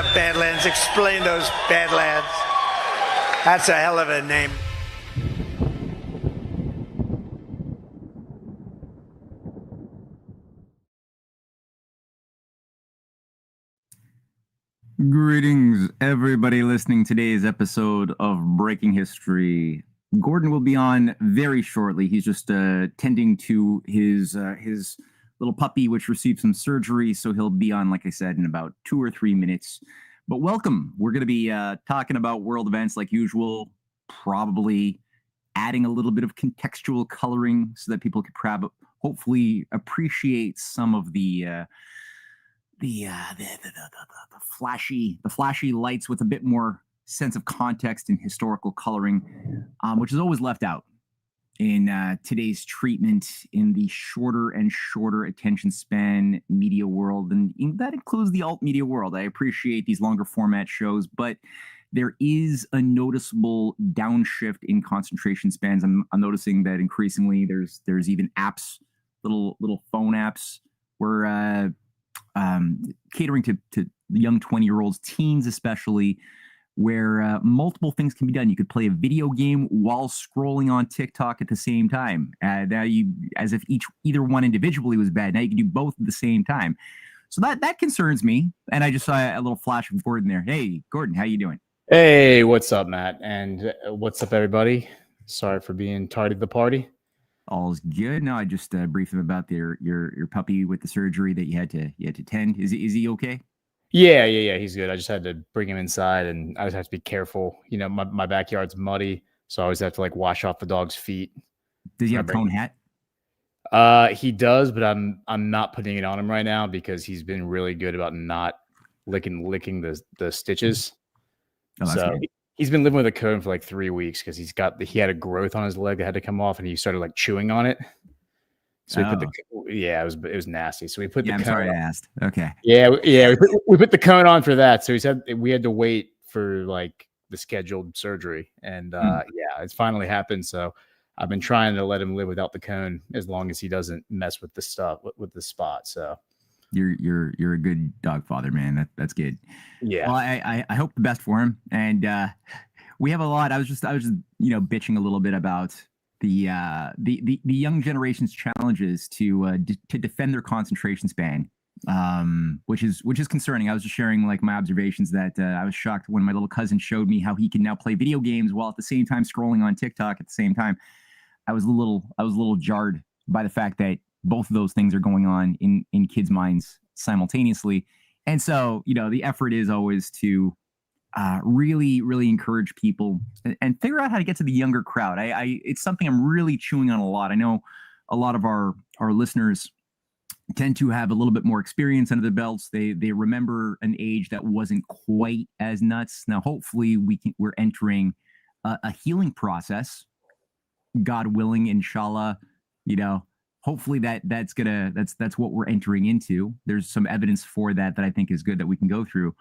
up, Badlands? Explain those Badlands. That's a hell of a name. Greetings, everybody listening to today's episode of Breaking History. Gordon will be on very shortly. He's just tending to his little puppy, which received some surgery, so he'll be on, like I said, in about 2 or 3 minutes. But welcome. We're going to be talking about world events like usual, probably adding a little bit of contextual coloring so that people could hopefully appreciate some of the flashy lights with a bit more sense of context and historical coloring, which is always left out in today's treatment in the shorter and shorter attention span media world, and that includes the alt media world. I appreciate these longer format shows, but there is a noticeable downshift in concentration spans. I'm noticing that increasingly there's even apps, little phone apps where catering to young 20-year-olds, teens especially, where multiple things can be done. You could play a video game while scrolling on TikTok at the same time. Now as if either one individually was bad. Now you can do both at the same time. So that concerns me. And I just saw a little flash of Gordon there. Hey, Gordon, how you doing? Hey, what's up, Matt? And what's up, everybody? Sorry for being tardy to the party. All's good. No, I just briefed him about your puppy with the surgery that you had to tend. Is he okay? Yeah, he's good. I just had to bring him inside, and I just have to be careful. You know, my backyard's muddy, so I always have to wash off the dog's feet. Does he have a cone hat? He does, but I'm not putting it on him right now because he's been really good about not licking the stitches. Oh, so good. He's been living with a cone for 3 weeks because he had a growth on his leg that had to come off, and he started chewing on it. So it was nasty. So we put the cone. I'm sorry I asked. Okay. Yeah. We put the cone on for that. So he said we had to wait for the scheduled surgery, and it's finally happened. So I've been trying to let him live without the cone as long as he doesn't mess with the stuff with the spot. So you're a good dog father, man. That's good. Yeah. Well, I hope the best for him. And we have a lot. I was just bitching a little bit about the young generation's challenges to defend their concentration span, which is concerning. I was just sharing my observations that I was shocked when my little cousin showed me how he can now play video games while at the same time scrolling on TikTok at the same time. I was a little jarred by the fact that both of those things are going on in kids' minds simultaneously. And so, the effort is always to really, really encourage people and figure out how to get to the younger crowd. It's something I'm really chewing on a lot. I know a lot of our listeners tend to have a little bit more experience under their belts. They remember an age that wasn't quite as nuts. Now, hopefully we're entering a healing process, God willing, inshallah. Hopefully that's what we're entering into. There's some evidence for that I think is good that we can go through.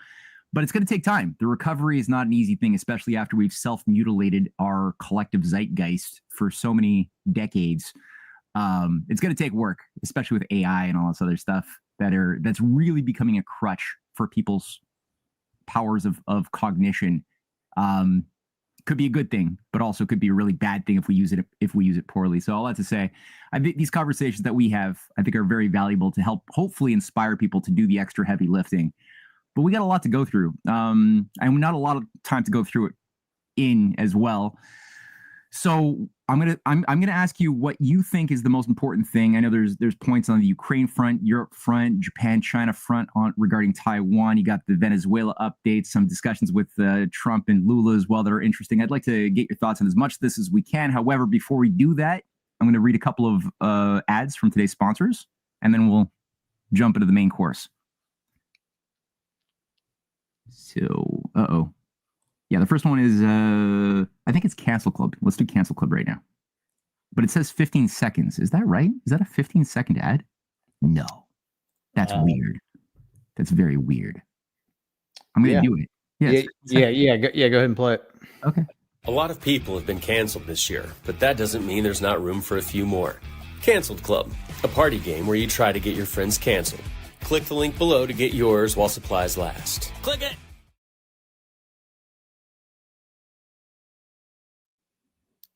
But it's going to take time. The recovery is not an easy thing, especially after we've self-mutilated our collective zeitgeist for so many decades. It's going to take work, especially with AI and all this other stuff that's really becoming a crutch for people's powers of cognition. Could be a good thing, but also could be a really bad thing if we use it poorly. So all that to say, I think these conversations that we have, I think, are very valuable to help hopefully inspire people to do the extra heavy lifting. But we got a lot to go through, and not a lot of time to go through it in as well. So I'm gonna ask you what you think is the most important thing. I know there's points on the Ukraine front, Europe front, Japan, China front regarding Taiwan. You got the Venezuela updates, some discussions with Trump and Lula as well that are interesting. I'd like to get your thoughts on as much of this as we can. However, before we do that, I'm going to read a couple of ads from today's sponsors, and then we'll jump into the main course. So, yeah, the first one is, I think it's Cancel Club. Let's do Cancel Club right now. But it says 15 seconds. Is that right? Is that a 15-second ad? No. That's weird. That's very weird. I'm going to do it. Yeah. Go ahead and play it. Okay. A lot of people have been canceled this year, but that doesn't mean there's not room for a few more. Canceled Club, a party game where you try to get your friends canceled. Click the link below to get yours while supplies last. Click it!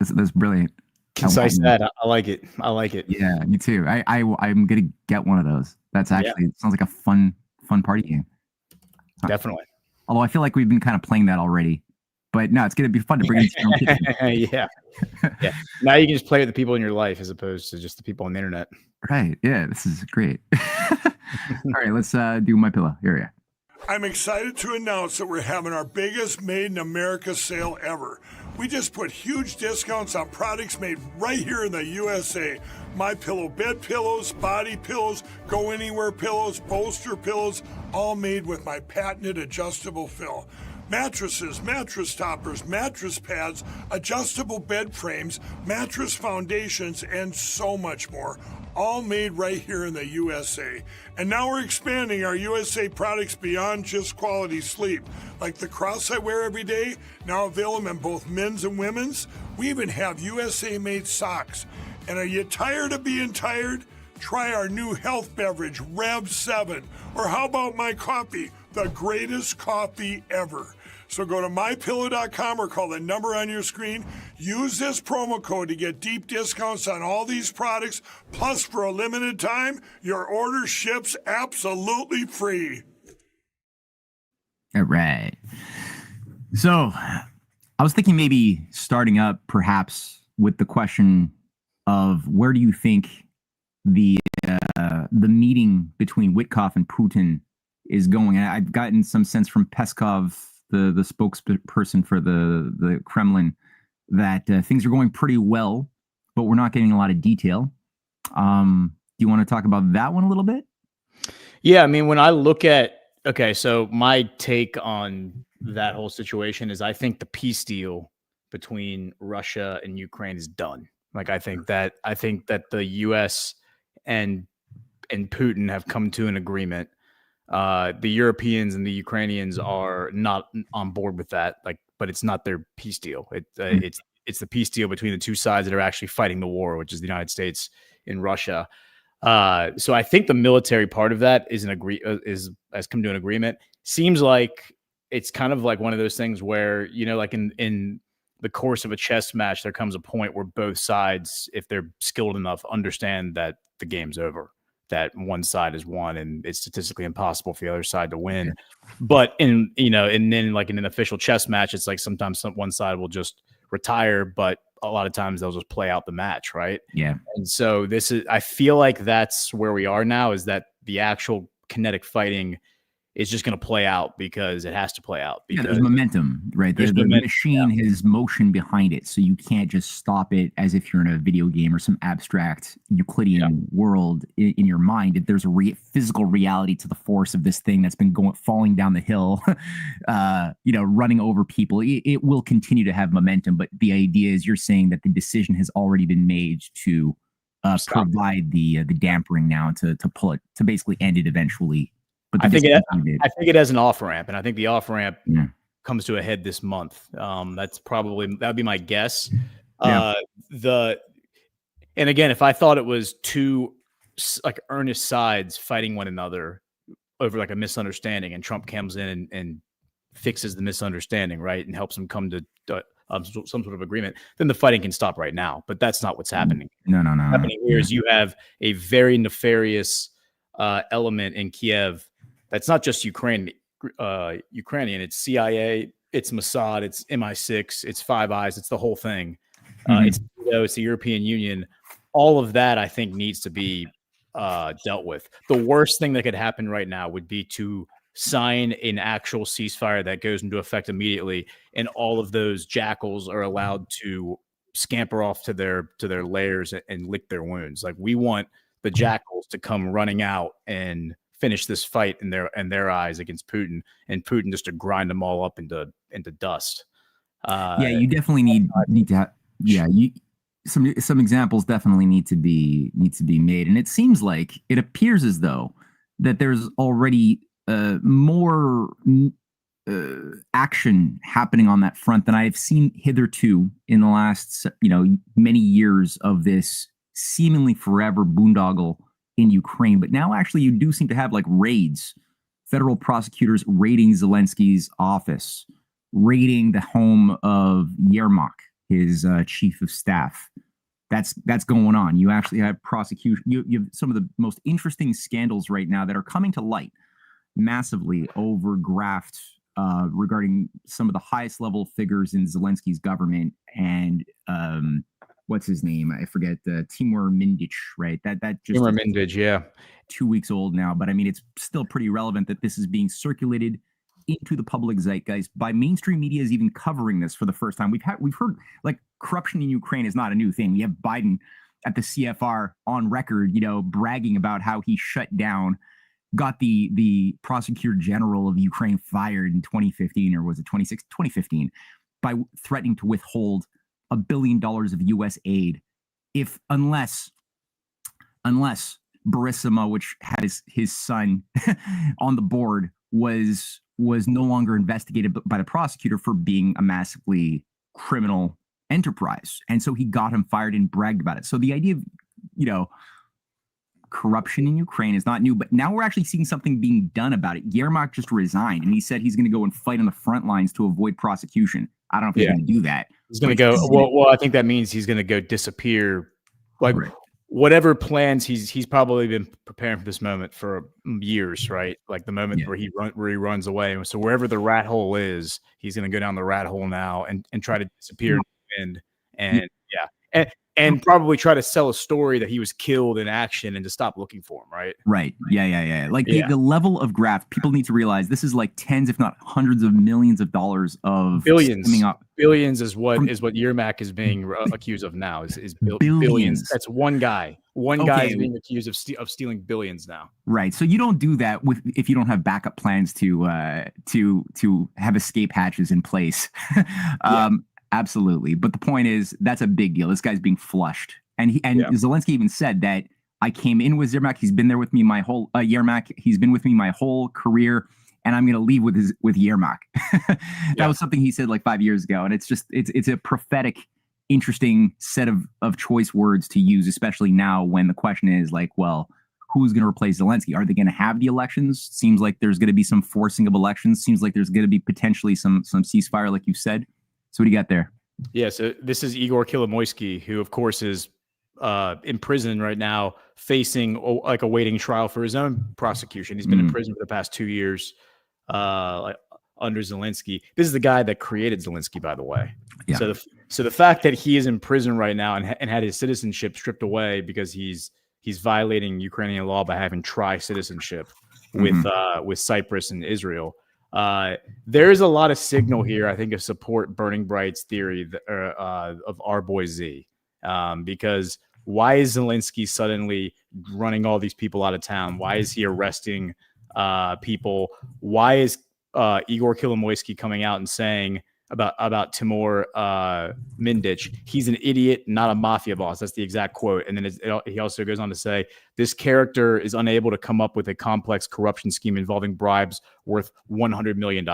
That's brilliant. Concise that. I like it. I like it. Yeah, me too. I'm gonna get one of those. That's actually it sounds like a fun party game. Definitely. Although I feel like we've been kind of playing that already. But no, it's gonna be fun to bring it into your kitchen. Yeah. Now you can just play with the people in your life as opposed to just the people on the internet. Right. Yeah, this is great. All right, let's do My Pillow. Here we go. I'm excited to announce that we're having our biggest Made in America sale ever. We just put huge discounts on products made right here in the USA. My Pillow bed pillows, body pillows, go anywhere pillows, bolster pillows, all made with my patented adjustable fill. Mattresses, mattress toppers, mattress pads, adjustable bed frames, mattress foundations, and so much more. All made right here in the USA. And now we're expanding our USA products beyond just quality sleep. Like the cross I wear every day, now available in both men's and women's. We even have USA-made socks. And are you tired of being tired? Try our new health beverage, Rev 7. Or how about my coffee, the greatest coffee ever. So go to mypillow.com or call the number on your screen. Use this promo code to get deep discounts on all these products. Plus, for a limited time, your order ships absolutely free. All right. So I was thinking maybe starting up perhaps with the question of where do you think the meeting between Witkoff and Putin is going? And I've gotten some sense from Peskov, the spokesperson for the Kremlin, that things are going pretty well, but we're not getting a lot of detail. Do you want to talk about that one a little bit? Yeah, I mean, when I look at, so my take on that whole situation is I think the peace deal between Russia and Ukraine is done. Like, I think that the U.S. and Putin have come to an agreement. The Europeans and the Ukrainians are not on board with that. But it's not their peace deal. It's the peace deal between the two sides that are actually fighting the war, which is the United States and Russia. So I think the military part of that has come to an agreement. Seems like it's kind of like one of those things where, like in the course of a chess match, there comes a point where both sides, if they're skilled enough, understand that the game's over, that one side has won, and it's statistically impossible for the other side to win. Yeah. But in an official chess match, it's like sometimes one side will just retire, but a lot of times they'll just play out the match, right? Yeah. And so I feel like that's where we are now, is that the actual kinetic fighting is just going to play out because it has to play out. Because there's momentum, right? The machine has motion behind it, so you can't just stop it as if you're in a video game or some abstract Euclidean world in your mind. If there's a physical reality to the force of this thing that's been falling down the hill, running over people, it will continue to have momentum. But the idea is, you're saying that the decision has already been made to provide the dampering now to pull it, to basically end it eventually. I think it has an off ramp, and I think the off ramp comes to a head this month. That'd be my guess. Yeah. And again, if I thought it was two earnest sides fighting one another over a misunderstanding, and Trump comes in and fixes the misunderstanding, right, and helps them come to some sort of agreement, then the fighting can stop right now. But that's not what's happening. No. What's happening here is you have a very nefarious element in Kiev. That's not just Ukrainian. It's CIA, it's Mossad, it's MI6, it's Five Eyes, it's the whole thing. It's the European Union. All of that, I think, needs to be dealt with. The worst thing that could happen right now would be to sign an actual ceasefire that goes into effect immediately, and all of those jackals are allowed to scamper off to their lairs and lick their wounds. Like, we want the jackals to come running out and finish this fight in their eyes against Putin, and Putin just to grind them all up into dust. You definitely need to have, some examples definitely need to be made. And it appears as though that there's already more action happening on that front than I've seen hitherto in the last many years of this seemingly forever boondoggle in Ukraine. But now actually you do seem to have raids, federal prosecutors raiding Zelensky's office, raiding the home of Yermak, his chief of staff. That's going on. You actually have prosecution. You have some of the most interesting scandals right now that are coming to light massively over graft regarding some of the highest level figures in Zelensky's government and what's his name? I forget. Timur Mindich, right? That just Timur Mindich, yeah. 2 weeks old now, but I mean, it's still pretty relevant that this is being circulated into the public zeitgeist by mainstream media is even covering this for the first time. We've heard like corruption in Ukraine is not a new thing. We have Biden at the CFR on record, bragging about how he shut down, got the prosecutor general of Ukraine fired in 2015, or was it 2015, by threatening to withhold $1 billion of U.S. aid unless Burisma, which had his son on the board, was no longer investigated by the prosecutor for being a massively criminal enterprise. And so he got him fired and bragged about it. So the idea of, corruption in Ukraine is not new, but now we're actually seeing something being done about it. Yermak just resigned, and he said he's going to go and fight on the front lines to avoid prosecution. I don't know if he's going to do that. He's going to go. Well, I think that means he's going to go disappear. Like whatever plans he's probably been preparing for this moment for years, right? Like the moment where he runs away. So wherever the rat hole is, he's going to go down the rat hole now and try to disappear and probably try to sell a story that he was killed in action and to stop looking for him, right? Right. Yeah. Like the level of graft, people need to realize this is like tens, if not hundreds of millions of dollars of billions. Billions is what Yermak is being accused of now. Is billions. That's one guy. One guy is being accused of stealing billions now. Right. So you don't do that if you don't have backup plans to have escape hatches in place. Absolutely. But the point is, that's a big deal. This guy's being flushed. And Zelensky even said that I came in with Yermak. He's been there with me my whole Yermak. He's been with me my whole career, and I'm going to leave with Yermak. That was something he said like 5 years ago. And it's a prophetic, interesting set of choice words to use, especially now when the question is like, well, who's going to replace Zelensky? Are they going to have the elections? Seems like there's going to be some forcing of elections. Seems like there's going to be potentially some ceasefire, like you said. So what do you got there? Yeah, so this is Igor Kolomoisky, who, of course, is in prison right now, facing awaiting trial for his own prosecution. He's been in prison for the past 2 years under Zelensky. This is the guy that created Zelensky, by the way. Yeah. So the fact that he is in prison right now and had his citizenship stripped away because he's violating Ukrainian law by having tri-citizenship with Cyprus and Israel. There is a lot of signal here, I think, of support Burning Bright's theory of our boy Z. Because why is Zelensky suddenly running all these people out of town? Why is he arresting people? Why is Igor Kolomoisky coming out and saying about Timur Mindich, he's an idiot, not a mafia boss? That's the exact quote. And then he also goes on to say, this character is unable to come up with a complex corruption scheme involving bribes worth $100 million.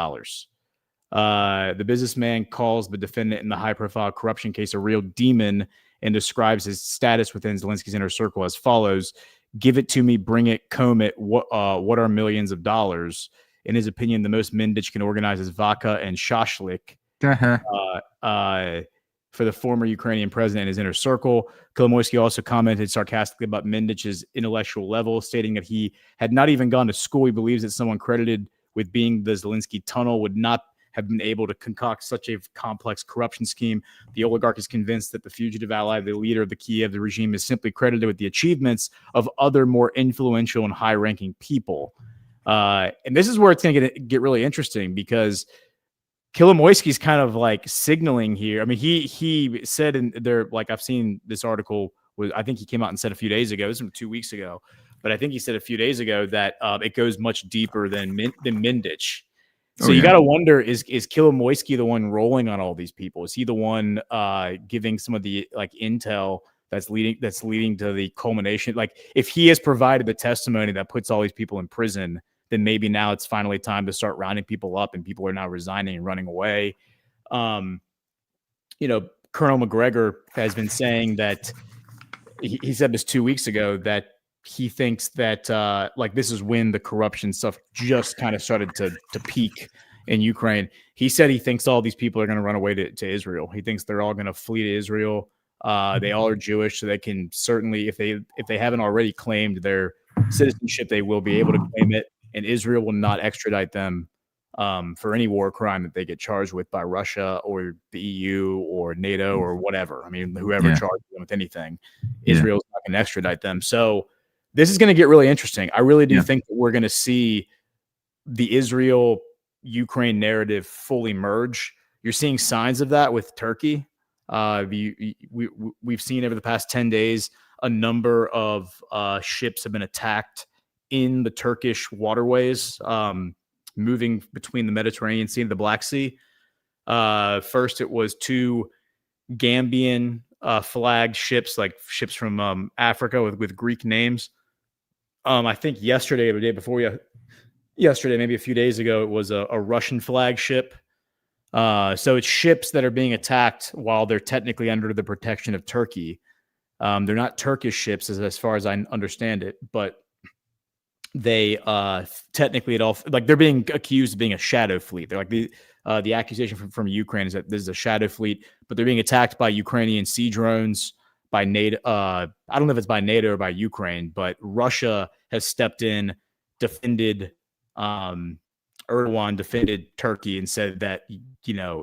The businessman calls the defendant in the high-profile corruption case a real demon and describes his status within Zelensky's inner circle as follows: "Give it to me, bring it, comb it. What are millions of dollars?" In his opinion, the most Mindich can organize is vodka and shashlik. For the former Ukrainian president and his inner circle. Kolomoisky also commented sarcastically about Mindich's intellectual level, stating that he had not even gone to school. He believes that someone credited with being the Zelensky tunnel would not have been able to concoct such a complex corruption scheme. The oligarch is convinced that the fugitive ally, the leader of the Kiev regime, is simply credited with the achievements of other more influential and high-ranking people. And this is where it's going to get really interesting, because Kolomoisky's kind of like signaling here. I mean, he said in there, like, I've seen this article, I think he came out and said a few days ago, this was from 2 weeks ago, but I think he said a few days ago that it goes much deeper than Mindich. So you got to wonder, is Kolomoisky the one rolling on all these people? Is he the one giving some of the like intel that's leading to the culmination? Like, if he has provided the testimony that puts all these people in prison, then maybe now it's finally time to start rounding people up, and people are now resigning and running away. Colonel McGregor has been saying that he said this 2 weeks ago, that he thinks that like this is when the corruption stuff just kind of started to peak in Ukraine. He said he thinks all these people are going to run away to Israel. He thinks they're all going to flee to Israel. They all are Jewish, so they can certainly, if they haven't already claimed their citizenship, they will be able to claim it, and Israel will not extradite them for any war crime that they get charged with by Russia or the EU or NATO or whatever. I mean, whoever charges them with anything, Israel's not going to extradite them. So this is going to get really interesting. I really do think that we're going to see the Israel-Ukraine narrative fully merge. You're seeing signs of that with Turkey. We've seen over the past 10 days, a number of ships have been attacked in the Turkish waterways, moving between the Mediterranean Sea and the Black Sea. First, it was 2 Gambian flagged ships, like ships from Africa with Greek names. I think yesterday or the day before yesterday, maybe a few days ago, it was a Russian flag ship. So it's ships that are being attacked while they're technically under the protection of Turkey. They're not Turkish ships as far as I understand it, but they technically they're being accused of being a shadow fleet. They're like the accusation from Ukraine is that this is a shadow fleet, but they're being attacked by Ukrainian sea drones, by NATO. I don't know if it's by NATO or by Ukraine, but Russia has stepped in, defended Erdogan defended Turkey and said that,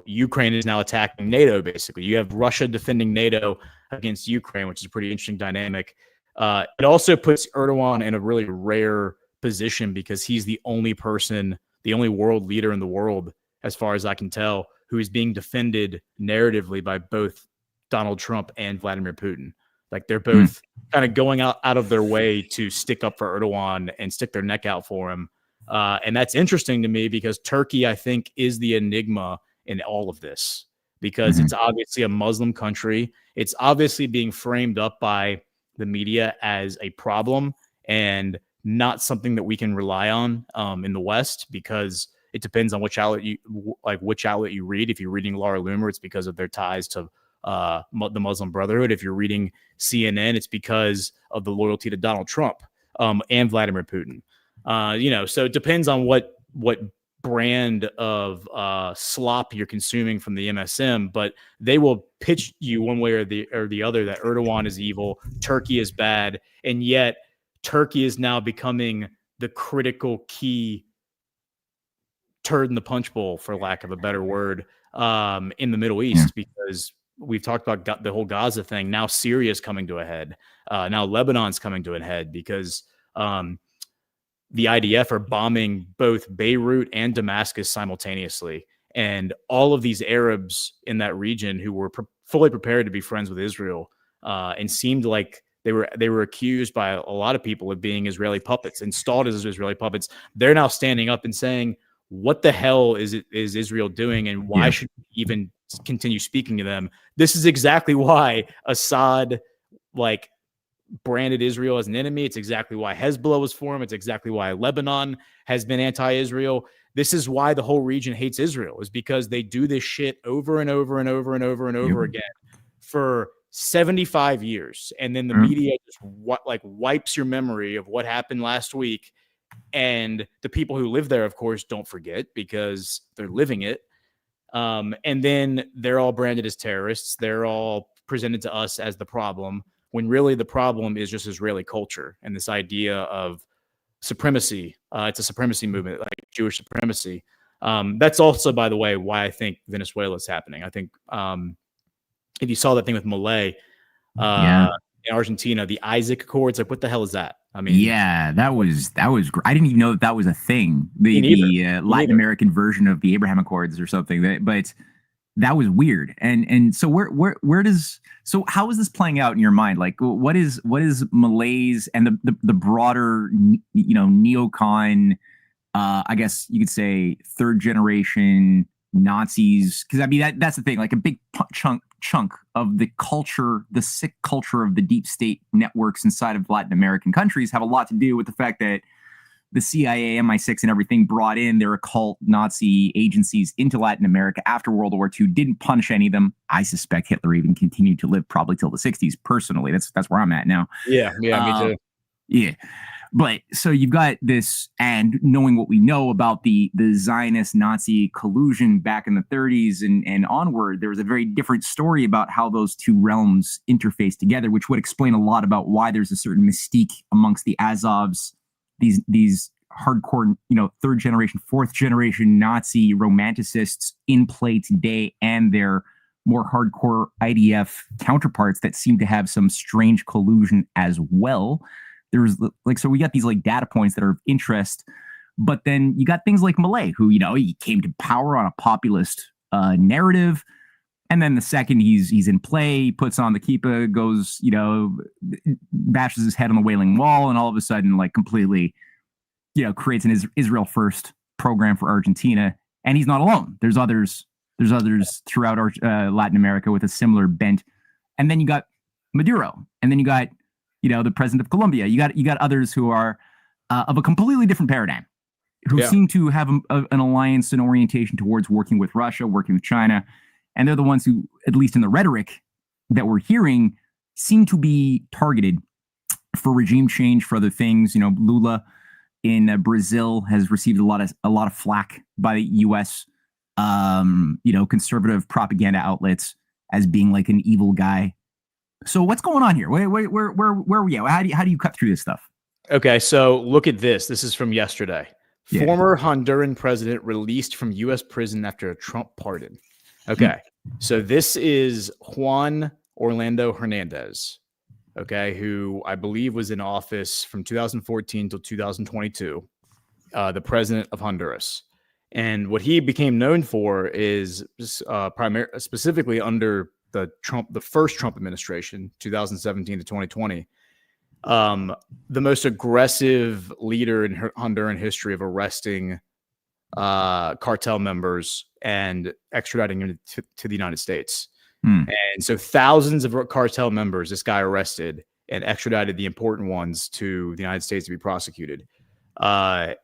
Ukraine is now attacking NATO, basically. You have Russia defending NATO against Ukraine, which is a pretty interesting dynamic. It also puts Erdogan in a really rare position because he's the only person, the only world leader in the world, as far as I can tell, who is being defended narratively by both Donald Trump and Vladimir Putin. Like they're both kind of going out of their way to stick up for Erdogan and stick their neck out for him. And that's interesting to me because Turkey, I think, is the enigma in all of this because it's obviously a Muslim country. It's obviously being framed up by the media as a problem and not something that we can rely on in the West because it depends on which outlet you read. If you're reading Laura Loomer, it's because of their ties to the Muslim Brotherhood. If you're reading CNN, it's because of the loyalty to Donald Trump and Vladimir Putin. So it depends on what brand of slop you're consuming from the MSM, but they will pitch you one way or the other that Erdogan is evil, Turkey is bad, and yet Turkey is now becoming the critical key turd in the punch bowl, for lack of a better word, in the Middle East because we've talked about the whole Gaza thing. Now Syria is coming to a head. Now Lebanon's coming to a head because the IDF are bombing both Beirut and Damascus simultaneously. And all of these Arabs in that region who were fully prepared to be friends with Israel and seemed like they were accused by a lot of people of being Israeli puppets, installed as Israeli puppets. They're now standing up and saying, what the hell is Israel doing and why should we even continue speaking to them? This is exactly why Assad branded Israel as an enemy. It's exactly why Hezbollah was formed. It's exactly why Lebanon has been anti-Israel. This is why the whole region hates Israel, is because they do this shit over and over and over and over and over again for 75 years. And then the media just wipes your memory of what happened last week. And the people who live there, of course, don't forget because they're living it. And then they're all branded as terrorists. They're all presented to us as the problem, when really the problem is just Israeli culture and this idea of supremacy. It's a supremacy movement, like Jewish supremacy. That's also, by the way, why I think Venezuela is happening. I think if you saw that thing with Milei in Argentina, the Isaac Accords, what the hell is that? I mean, that was I didn't even know that was a thing. The Latin American version of the Abraham Accords or something. But that was weird. And so how is this playing out in your mind? Like, what is Malay's and the broader, neocon, I guess you could say third generation Nazis? Because I mean, that's the thing, like a big chunk of the culture, the sick culture of the deep state networks inside of Latin American countries have a lot to do with the fact that the CIA, MI6, and everything brought in their occult Nazi agencies into Latin America after World War II, didn't punish any of them. I suspect Hitler even continued to live probably till the 60s. Personally, that's where I'm at now. Yeah, me too. Yeah. But so you've got this, and knowing what we know about the Zionist Nazi collusion back in the 30s and onward, there was a very different story about how those two realms interface together, which would explain a lot about why there's a certain mystique amongst the Azovs, these hardcore, third generation, fourth generation Nazi romanticists in play today, and their more hardcore IDF counterparts that seem to have some strange collusion as well. There's so we got these data points that are of interest, but then you got things like Milei, who, he came to power on a populist narrative. And then the second he's in play, he puts on the kippah, goes, bashes his head on the Wailing Wall, and all of a sudden, completely, creates an Israel first program for Argentina. And he's not alone. There's others throughout Latin America with a similar bent. And then you got Maduro, and then you got the president of Colombia. You got others who are of a completely different paradigm, who seem to have an alliance and orientation towards working with Russia, working with China. And they're the ones who, at least in the rhetoric that we're hearing, seem to be targeted for regime change, for other things. Lula in Brazil has received a lot of flack by the U.S. Conservative propaganda outlets as being like an evil guy. So what's going on here? Where are we at? How do you cut through this stuff? Okay, so look at this. This is from yesterday. Yeah. Former Honduran president released from U.S. prison after a Trump pardon. Okay, so this is Juan Orlando Hernandez, who I believe was in office from 2014 till 2022, the president of Honduras. And what he became known for is specifically under the first Trump administration, 2017 to 2020, the most aggressive leader in Honduran history of arresting cartel members and extraditing them to the United States. And so thousands of cartel members this guy arrested and extradited, the important ones, to the United States to be prosecuted. And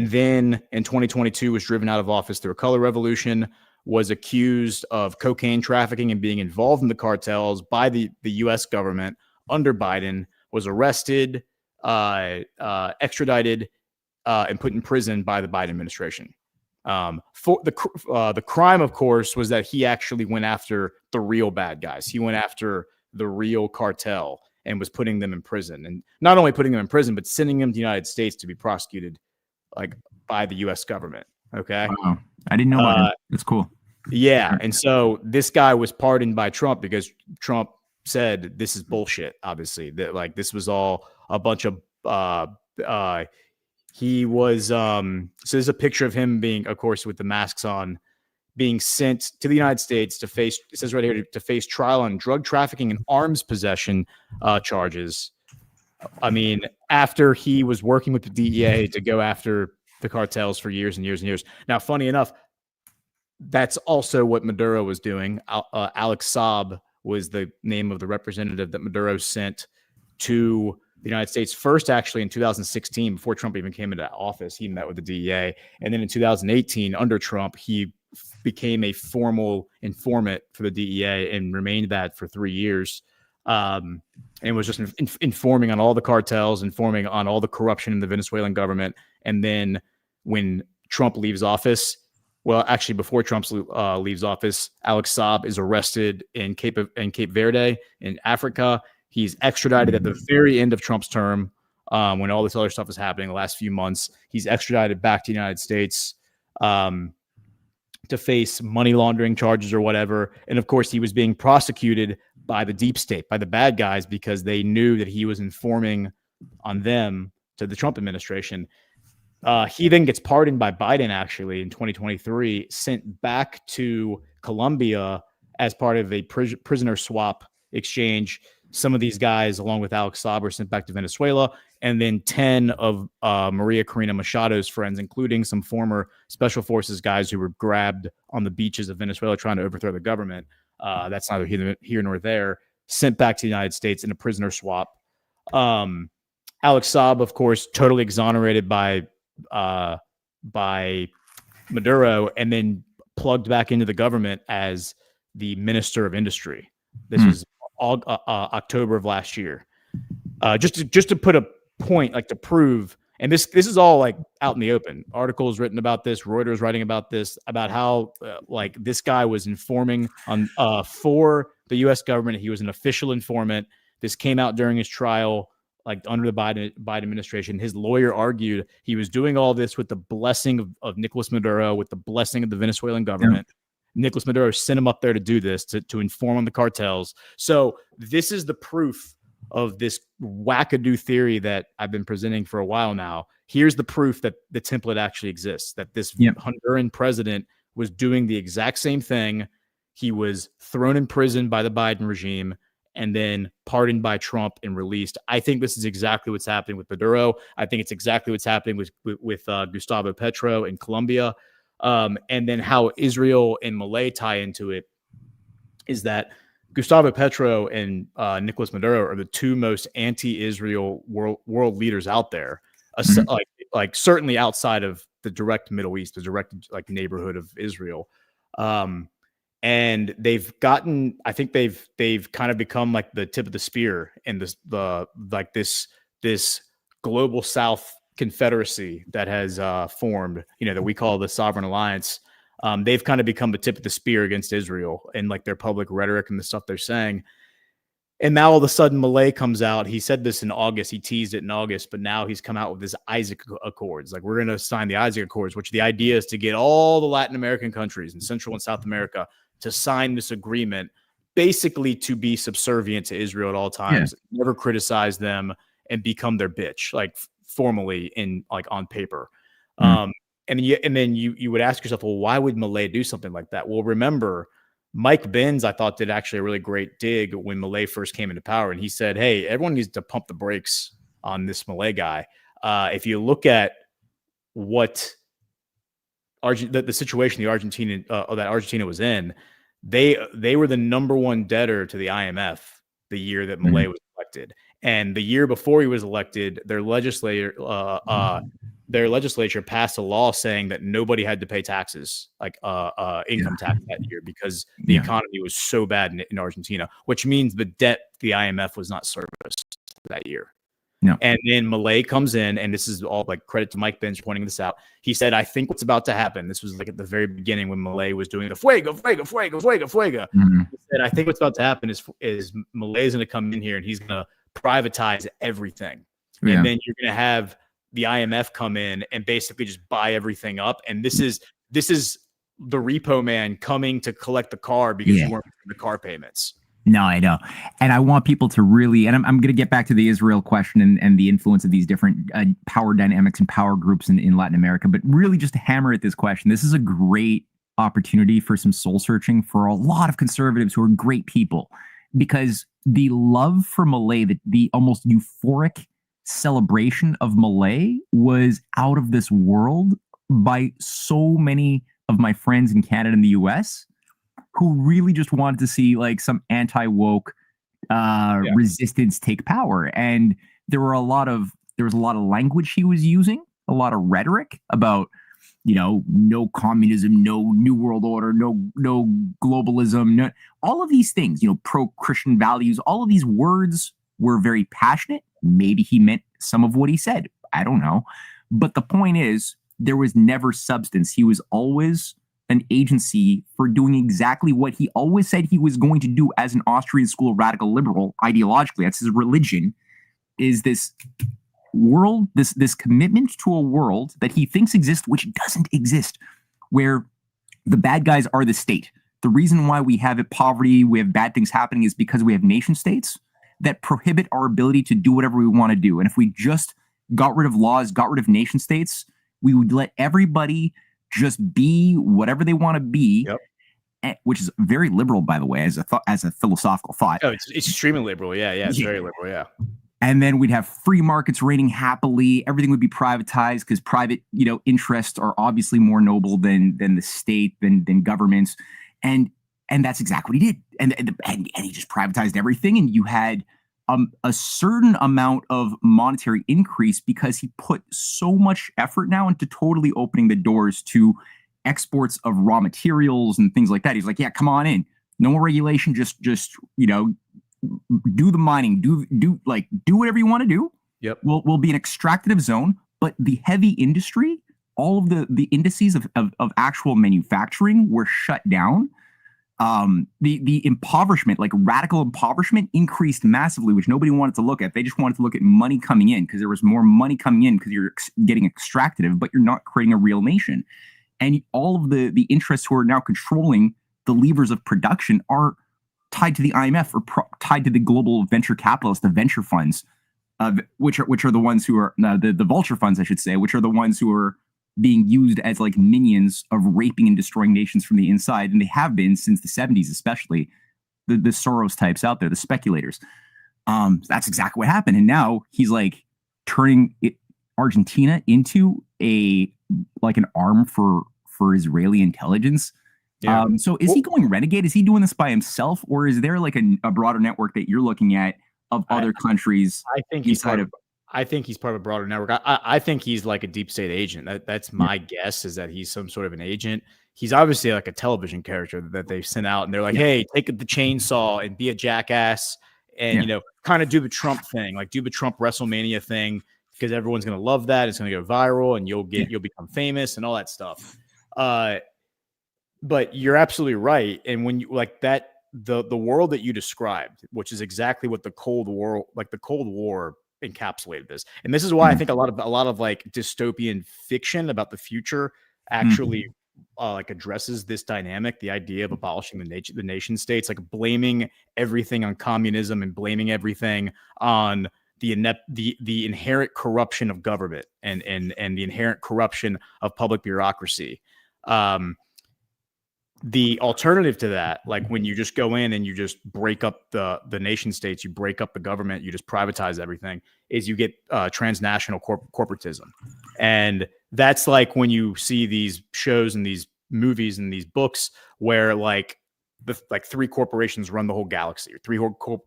then in 2022 was driven out of office through a color revolution, was accused of cocaine trafficking and being involved in the cartels by the U.S. government under Biden, was arrested, extradited, and put in prison by the Biden administration. For the crime, of course, was that he actually went after the real bad guys. He went after the real cartel and was putting them in prison, and not only putting them in prison, but sending them to the United States to be prosecuted by the U.S. government. Okay. Wow. I didn't know about that. That's cool. Yeah. And so this guy was pardoned by Trump because Trump said this is bullshit, obviously, that this was all a bunch of he was so there's a picture of him being, of course, with the masks on, being sent to the United States to face, it says right here, to face trial on drug trafficking and arms possession charges. I mean, after he was working with the DEA to go after the cartels for years and years and years. Now, funny enough, that's also what Maduro was doing. Alex Saab was the name of the representative that Maduro sent to the United States first, actually, in 2016, before Trump even came into office. He met with the DEA. And then in 2018, under Trump, he became a formal informant for the DEA and remained that for 3 years. And was just informing on all the cartels, informing on all the corruption in the Venezuelan government. And then when Trump leaves office, well, actually, before Trump leaves office, Alex Saab is arrested in Cape Verde in Africa. He's extradited at the very end of Trump's term, when all this other stuff is happening the last few months. He's extradited back to the United States to face money laundering charges or whatever. And of course, he was being prosecuted by the deep state, by the bad guys, because they knew that he was informing on them to the Trump administration. He then gets pardoned by Biden, actually, in 2023, sent back to Colombia as part of a prisoner swap exchange. Some of these guys, along with Alex Saab, were sent back to Venezuela. And then 10 of Maria Corina Machado's friends, including some former special forces guys who were grabbed on the beaches of Venezuela trying to overthrow the government. That's neither here nor there. Sent back to the United States in a prisoner swap. Alex Saab, of course, totally exonerated by Maduro, and then plugged back into the government as the Minister of Industry. This was October of last year. Just to put a point, like to prove, and this is all like out in the open. Articles written about this, Reuters writing about this, about how like this guy was informing on for the U.S. government. He was an official informant. This came out during his trial, like under the Biden administration. His lawyer argued he was doing all this with the blessing of Nicolas Maduro, with the blessing of the Venezuelan government. Yeah. Nicolas Maduro sent him up there to do this, to inform on the cartels. So this is the proof of this wackadoo theory that I've been presenting for a while now. Here's the proof that the template actually exists, that this Honduran president was doing the exact same thing. He was thrown in prison by the Biden regime and then pardoned by Trump and released. I think this is exactly what's happening with Maduro. I think it's exactly what's happening with Gustavo Petro in Colombia. And then how Israel and Milei tie into it is that Gustavo Petro and Nicolas Maduro are the two most anti-Israel world leaders out there, like certainly outside of the direct Middle East, the direct like neighborhood of Israel. And they've gotten, I think they've kind of become like the tip of the spear in this global South confederacy that has formed, that we call the Sovereign Alliance. They've kind of become the tip of the spear against Israel and like their public rhetoric and the stuff they're saying. And now all of a sudden Milei comes out. He said this in August. He teased it in August, but now he's come out with this Isaac Accords. Like, we're going to sign the Isaac Accords, which the idea is to get all the Latin American countries and Central and South America to sign this agreement, basically to be subservient to Israel at all times, never criticize them, and become their bitch, like formally in like on paper. And then you would ask yourself, well, why would Milei do something like that? Well, remember, Mike Benz, I thought, did actually a really great dig when Milei first came into power. And he said, hey, everyone needs to pump the brakes on this Milei guy. If you look at what the situation that Argentina was in, they were the number one debtor to the IMF the year that Milei was elected. And the year before he was elected, their legislature passed a law saying that nobody had to pay taxes, like income tax that year, because the economy was so bad in Argentina, which means the debt to the IMF was not serviced that year. No. And then Milei comes in, and this is all like credit to Mike Benz pointing this out. He said, I think what's about to happen. This was like at the very beginning when Milei was doing the fuego. Mm-hmm. He said, I think what's about to happen is Milei's going to come in here and he's going to privatize everything. Yeah. And then you're going to have the IMF come in and basically just buy everything up. And this is the repo man coming to collect the car because you weren't paying the car payments. No, I know. And I want people to really, and I'm going to get back to the Israel question and the influence of these different power dynamics and power groups in Latin America, but really just to hammer at this question. This is a great opportunity for some soul searching for a lot of conservatives who are great people, because the love for Milei, the almost euphoric celebration of Milei was out of this world by so many of my friends in Canada and the US who really just wanted to see like some anti-woke resistance take power. And there was a lot of language he was using, a lot of rhetoric about, no communism, no new world order, no globalism, no, all of these things, pro-Christian values, all of these words were very passionate. Maybe he meant some of what he said. I don't know. But the point is, there was never substance. He was always an agency for doing exactly what he always said he was going to do as an Austrian school radical liberal ideologically. That's his religion, is this world, this commitment to a world that he thinks exists, which doesn't exist, where the bad guys are the state. The reason why we have poverty, we have bad things happening, is because we have nation states that prohibit our ability to do whatever we want to do. And if we just got rid of laws, got rid of nation states, we would let everybody just be whatever they want to be, which is very liberal, by the way, as a philosophical thought. Oh, it's extremely liberal. Yeah, it's very liberal. Yeah. And then we'd have free markets reigning happily. Everything would be privatized because private, interests are obviously more noble than the state, than governments. And that's exactly what he did. And he just privatized everything. And you had a certain amount of monetary increase because he put so much effort now into totally opening the doors to exports of raw materials and things like that. He's like, yeah, come on in. No more regulation. Just do the mining. Do whatever you want to do. Yep. will be an extractive zone, but the heavy industry, all of the indices of actual manufacturing were shut down. The impoverishment, like radical impoverishment, increased massively, which nobody wanted to look at. They just wanted to look at money coming in because there was more money coming in because you're getting extractive, but you're not creating a real nation. And all of the interests who are now controlling the levers of production are tied to the IMF or tied to the global venture capitalists, the venture funds, which are the ones who are the vulture funds, I should say, which are the ones who are being used as like minions of raping and destroying nations from the inside. And they have been since the 70s, especially the Soros types out there, the speculators. That's exactly what happened. And now he's like turning Argentina into an arm for Israeli intelligence. Yeah. So is he going renegade? Is he doing this by himself, or is there like a broader network that you're looking at of other countries? I think he's part of a broader network. I think he's like a deep state agent. That's my guess, is that he's some sort of an agent. He's obviously like a television character that they've sent out, and they're like, hey, take the chainsaw and be a jackass and, kind of do the Trump thing, like do the Trump WrestleMania thing, because everyone's going to love that. It's going to go viral and you'll become famous and all that stuff. But you're absolutely right. And when you like that, the world that you described, which is exactly what the Cold War encapsulated this. And this is why I think a lot of like dystopian fiction about the future actually like addresses this dynamic, the idea of abolishing the nation states, like blaming everything on communism and blaming everything on the inherent corruption of government and the inherent corruption of public bureaucracy. The alternative to that, like when you just go in and you just break up the nation states, you break up the government, you just privatize everything, is you get transnational corporatism. And that's like when you see these shows and these movies and these books where like three corporations run the whole galaxy, or three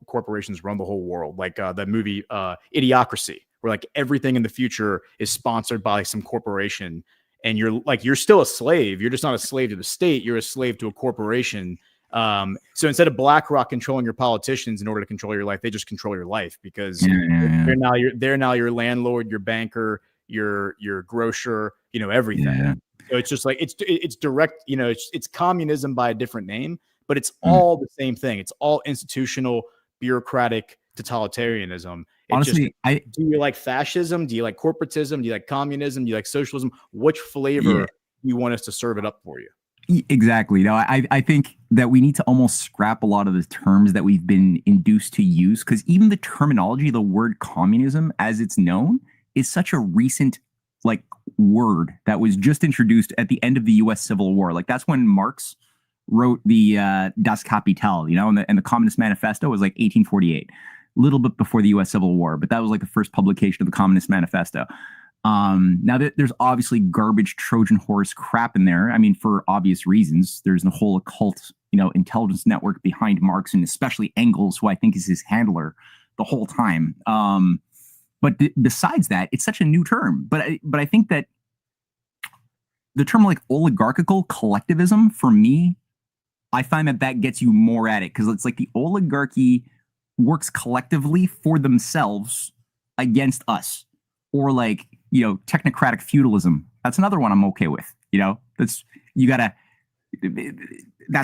corporations run the whole world, like the movie Idiocracy, where like everything in the future is sponsored by some corporation. And you're still a slave. You're just not a slave to the state. You're a slave to a corporation. So instead of BlackRock controlling your politicians in order to control your life, they just control your life because they're now your landlord, your banker, your grocer, everything. Yeah. So it's just like it's direct. It's communism by a different name, but it's all the same thing. It's all institutional, bureaucratic totalitarianism. Honestly, do you like fascism? Do you like corporatism? Do you like communism? Do you like socialism? Which flavor do you want us to serve it up for you? Exactly. No, I think that we need to almost scrap a lot of the terms that we've been induced to use, because even the terminology, the word communism as it's known, is such a recent like word that was just introduced at the end of the U.S. Civil War. Like that's when Marx wrote the Das Kapital, and the Communist Manifesto was like 1848. Little bit before the U.S. Civil War, but that was like the first publication of the Communist Manifesto. Now there's obviously garbage Trojan horse crap in there. I mean, for obvious reasons. There's the whole occult, intelligence network behind Marx, and especially Engels, who I think is his handler the whole time. But besides that, it's such a new term. But I think that the term like oligarchical collectivism, for me, I find that gets you more at it, because it's like the oligarchy works collectively for themselves against us, or like technocratic feudalism. That's another one I'm okay with. That's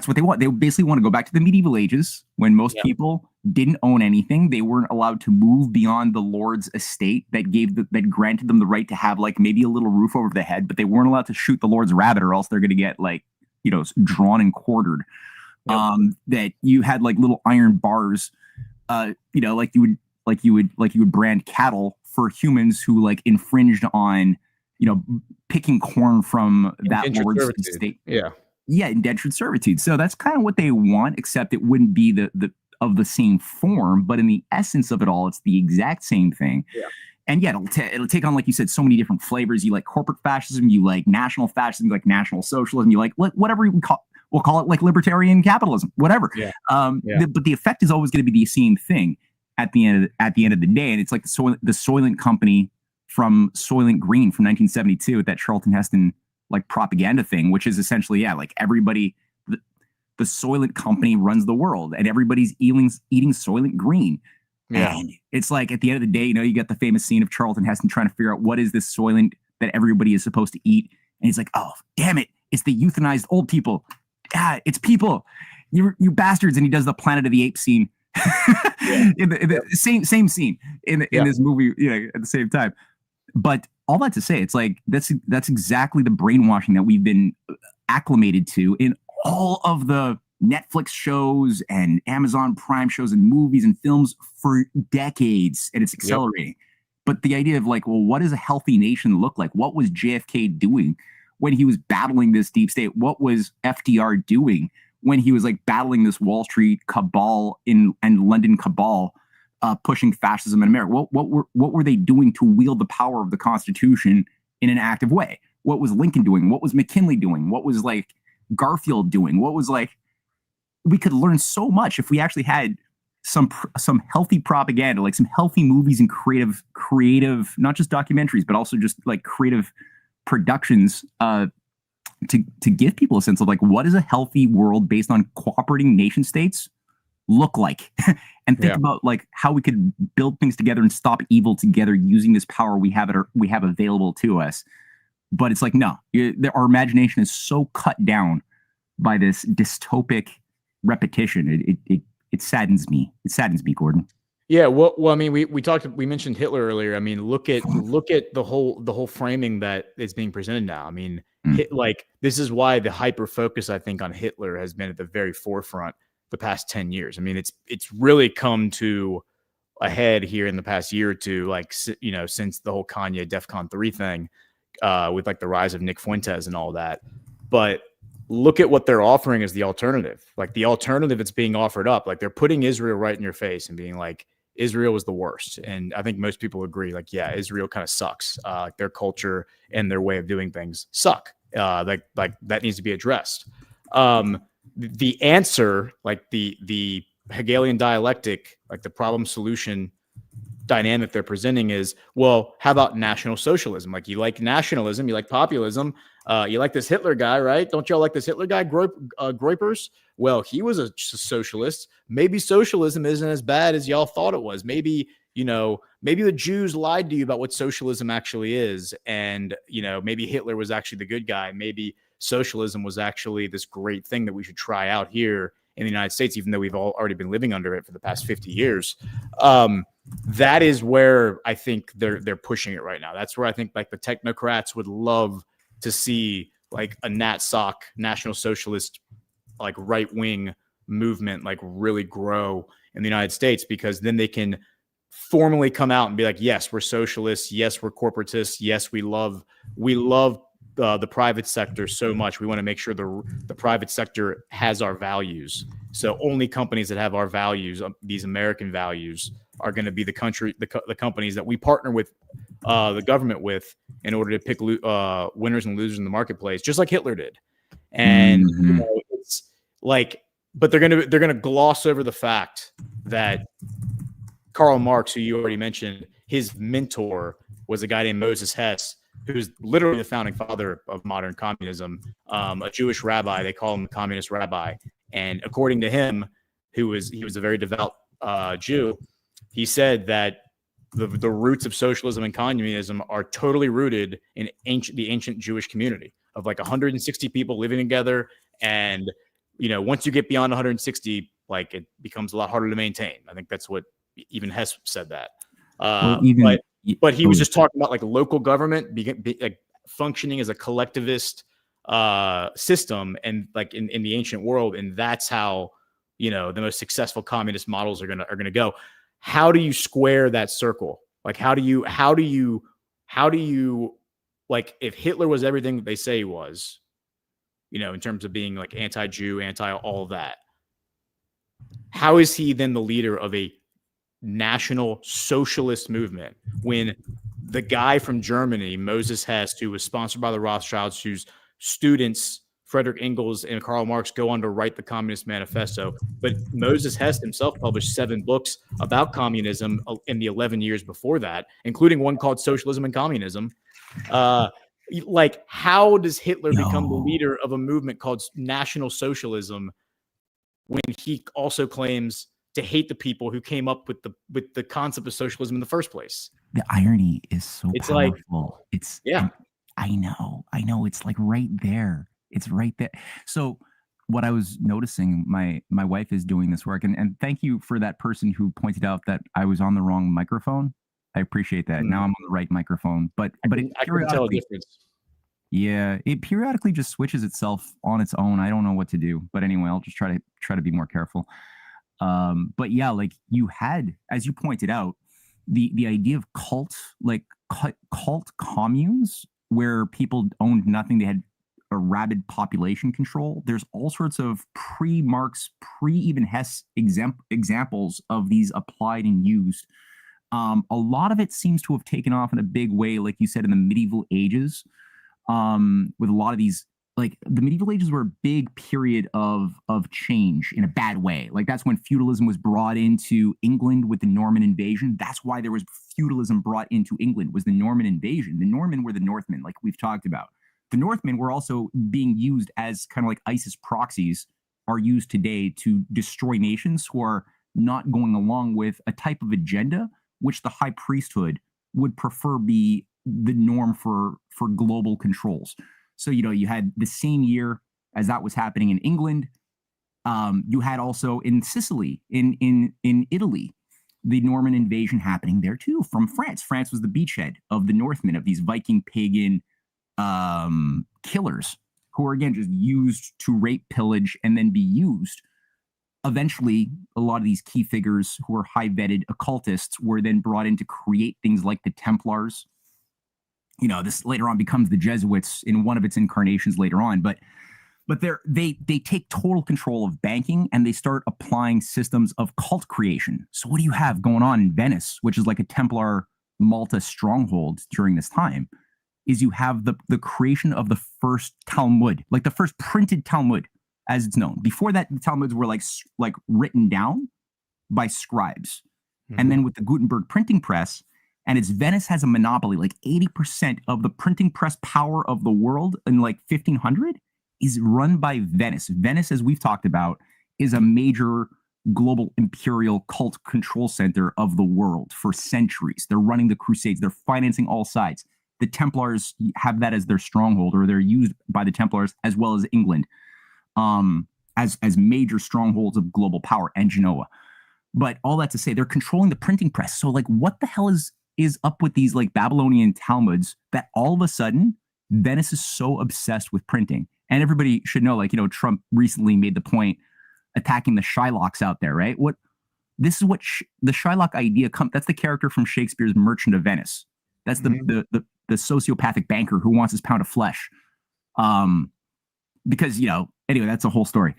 what they want. They basically want to go back to the medieval ages when most people didn't own anything. They weren't allowed to move beyond the lord's estate that granted them the right to have like maybe a little roof over the head, but they weren't allowed to shoot the lord's rabbit, or else they're going to get like drawn and quartered. That you had like little iron bars. Like you would brand cattle for humans who like infringed on, picking corn from that lord's estate. Yeah, indentured servitude. So that's kind of what they want, except it wouldn't be the same form, but in the essence of it all, it's the exact same thing. Yeah. And it'll take on, like you said, so many different flavors. You like corporate fascism, you like national fascism, you like national socialism, you like whatever we'll call it like libertarian capitalism, whatever. Yeah. But the effect is always going to be the same thing at the end of the day. And it's like the Soylent Company from Soylent Green from 1972, that Charlton Heston like propaganda thing, which is essentially, like everybody, the Soylent Company runs the world and everybody's eating Soylent Green. Yeah. And it's like at the end of the day, you get the famous scene of Charlton Heston trying to figure out what is this soylent that everybody is supposed to eat. And he's like, oh, damn it. It's the euthanized old people. Yeah, it's people. You bastards. And he does the Planet of the Apes scene. in the same scene in this movie, at the same time. But all that to say, it's like that's exactly the brainwashing that we've been acclimated to in all of the Netflix shows and Amazon Prime shows and movies and films for decades, and it's accelerating. But the idea of like, well, what does a healthy nation look like? What was JFK doing when he was battling this deep state? What was FDR doing when he was like battling this Wall Street cabal and London cabal, pushing fascism in America? What were they doing to wield the power of the Constitution in an active way? What was Lincoln doing? What was McKinley doing? What was like Garfield doing? What was like, we could learn so much if we actually had some healthy propaganda, like some healthy movies and creative, not just documentaries, but also just like creative productions, to give people a sense of like, what does a healthy world based on cooperating nation states look like? And think about like how we could build things together and stop evil together using this power we have available to us. But it's like, no, our imagination is so cut down by this dystopic repetition. It saddens me. It saddens me, Gordon. Yeah, well, I mean, we mentioned Hitler earlier. I mean, look at the whole framing that is being presented now. I mean, like this is why the hyper focus, I think, on Hitler has been at the very forefront the past 10 years. I mean, it's really come to a head here in the past year or two, like, since the whole Kanye DEFCON 3 thing, with like the rise of Nick Fuentes and all that. But look at what they're offering as the alternative. Like the alternative that's being offered up, like they're putting Israel right in your face and being like, Israel was the worst. And I think most people agree, like, yeah, Israel kind of sucks. Like their culture and their way of doing things suck. Like that needs to be addressed. The answer, like the Hegelian dialectic, like the problem solution dynamic they're presenting is, well, how about national socialism? Like you like nationalism, you like populism, you like this Hitler guy, right? Don't y'all like this Hitler guy, Groypers? Well, he was a socialist. Maybe socialism isn't as bad as y'all thought it was. Maybe, maybe the Jews lied to you about what socialism actually is. And, maybe Hitler was actually the good guy. Maybe socialism was actually this great thing that we should try out here in the United States, even though we've already been living under it for the past 50 years. That is where I think they're pushing it right now. That's where I think like the technocrats would love to see like a NatSoc, National Socialist, like right-wing movement, like really grow in the United States, because then they can formally come out and be like, yes, we're socialists. Yes, we're corporatists. Yes, we love the private sector so much. We want to make sure the private sector has our values. So only companies that have our values, these American values, are going to be the companies that we partner with the government with in order to pick winners and losers in the marketplace, just like Hitler did. And it's like, but they're gonna gloss over the fact that Karl Marx, who you already mentioned, his mentor was a guy named Moses Hess, who's literally the founding father of modern communism, a Jewish rabbi. They call him the communist rabbi. And according to him, he was a very devout Jew. He said that the roots of socialism and communism are totally rooted in the ancient Jewish community of like 160 people living together. And, once you get beyond 160, like it becomes a lot harder to maintain. I think that's what even Hess said that. But he was just talking about like local government like functioning as a collectivist system, and like in the ancient world. And that's how, the most successful communist models are gonna go. How do you square that circle? Like, how do you like, if Hitler was everything that they say he was, in terms of being like anti-Jew, anti all of that, how is he then the leader of a national socialist movement when the guy from Germany, Moses Hess, who was sponsored by the Rothschilds, whose students, Frederick Engels and Karl Marx, go on to write the Communist Manifesto, but Moses Hess himself published 7 books about communism in the 11 years before that, including one called Socialism and Communism. Like, how does Hitler become the leader of a movement called National Socialism when he also claims to hate the people who came up with the concept of socialism in the first place. The irony is so It's powerful. yeah. I know. It's like right there. It's right there. So what I was noticing, my wife is doing this work, and thank you for that person who pointed out that I was on the wrong microphone. I appreciate that. Now I'm on the right microphone, but I couldn't tell a difference. Yeah, it periodically just switches itself on its own. I don't know what to do, but anyway, I'll just try to be more careful. But yeah, like you had, as you pointed out, the idea of cult communes where people owned nothing. They had a rabid population control. There's all sorts of pre-Marx, pre-even Hess examples of these applied and used. A lot of it seems to have taken off in a big way, like you said, in the medieval ages, with a lot of these, like the medieval ages were a big period of change in a bad way. Like that's when feudalism was brought into England with the Norman invasion. That's why there was feudalism brought into England, was the Norman invasion. The Norman were the Northmen, like we've talked about. The Northmen were also being used as kind of like ISIS proxies are used today to destroy nations who are not going along with a type of agenda which the high priesthood would prefer be the norm for global controls. So, you had the same year as that was happening in England. You had also in Sicily, in Italy, the Norman invasion happening there too from France. France was the beachhead of the Northmen, of these Viking pagan killers who were again just used to rape, pillage, and then be used. Eventually, a lot of these key figures who were high vetted occultists were then brought in to create things like the Templars. This later on becomes the Jesuits in one of its incarnations later on, but they take total control of banking and they start applying systems of cult creation. So what do you have going on in Venice, which is like a Templar Malta stronghold during this time, is you have the creation of the first Talmud, like the first printed Talmud as it's known. Before that, the Talmuds were like written down by scribes. Mm-hmm. And then with the Gutenberg printing press, and Venice has a monopoly, like 80% of the printing press power of the world in like 1500 is run by Venice. Venice, as we've talked about, is a major global imperial cult control center of the world for centuries. They're running the Crusades. They're financing all sides. The Templars have that as their stronghold, or they're used by the Templars as well as England as major strongholds of global power, and Genoa. But all that to say, they're controlling the printing press. So like, what the hell is up with these like Babylonian Talmuds that all of a sudden Venice is so obsessed with printing? And everybody should know, like, Trump recently made the point attacking the Shylocks out there, right? The Shylock idea that's the character from Shakespeare's Merchant of Venice. That's the sociopathic banker who wants his pound of flesh. Because, anyway, that's a whole story.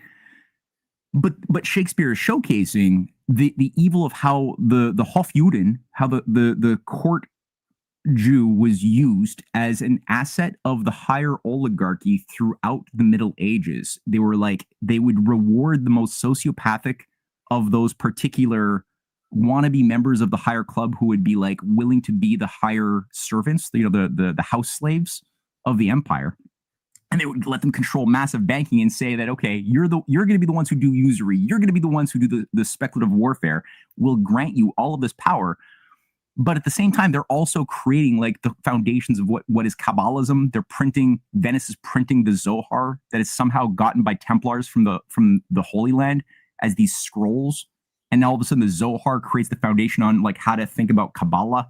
But Shakespeare is showcasing the evil of how the Hofjuden, how the court Jew was used as an asset of the higher oligarchy throughout the Middle Ages. They would reward the most sociopathic of those particular wannabe members of the higher club who would be like willing to be the higher servants, the house slaves of the empire. And they would let them control massive banking and say that, okay, you're going to be the ones who do usury. You're going to be the ones who do the speculative warfare. We'll grant you all of this power. But at the same time, they're also creating like the foundations of what is Kabbalism. Venice is printing the Zohar that is somehow gotten by Templars from the Holy Land as these scrolls. And all of a sudden the Zohar creates the foundation on like how to think about Kabbalah.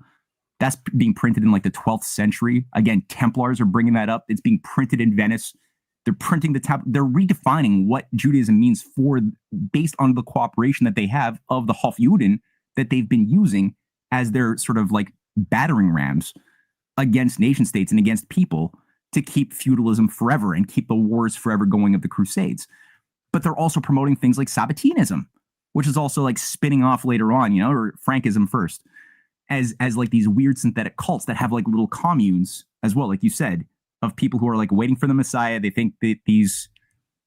That's being printed in like the 12th century. Again, Templars are bringing that up. It's being printed in Venice. They're printing they're redefining what Judaism means based on the cooperation that they have of the Hofjuden that they've been using as their sort of like battering rams against nation states and against people to keep feudalism forever and keep the wars forever going of the Crusades. But they're also promoting things like Sabbateanism, which is also like spinning off later on, or Frankism first, as like these weird synthetic cults that have like little communes as well, like you said, of people who are like waiting for the Messiah. They think that these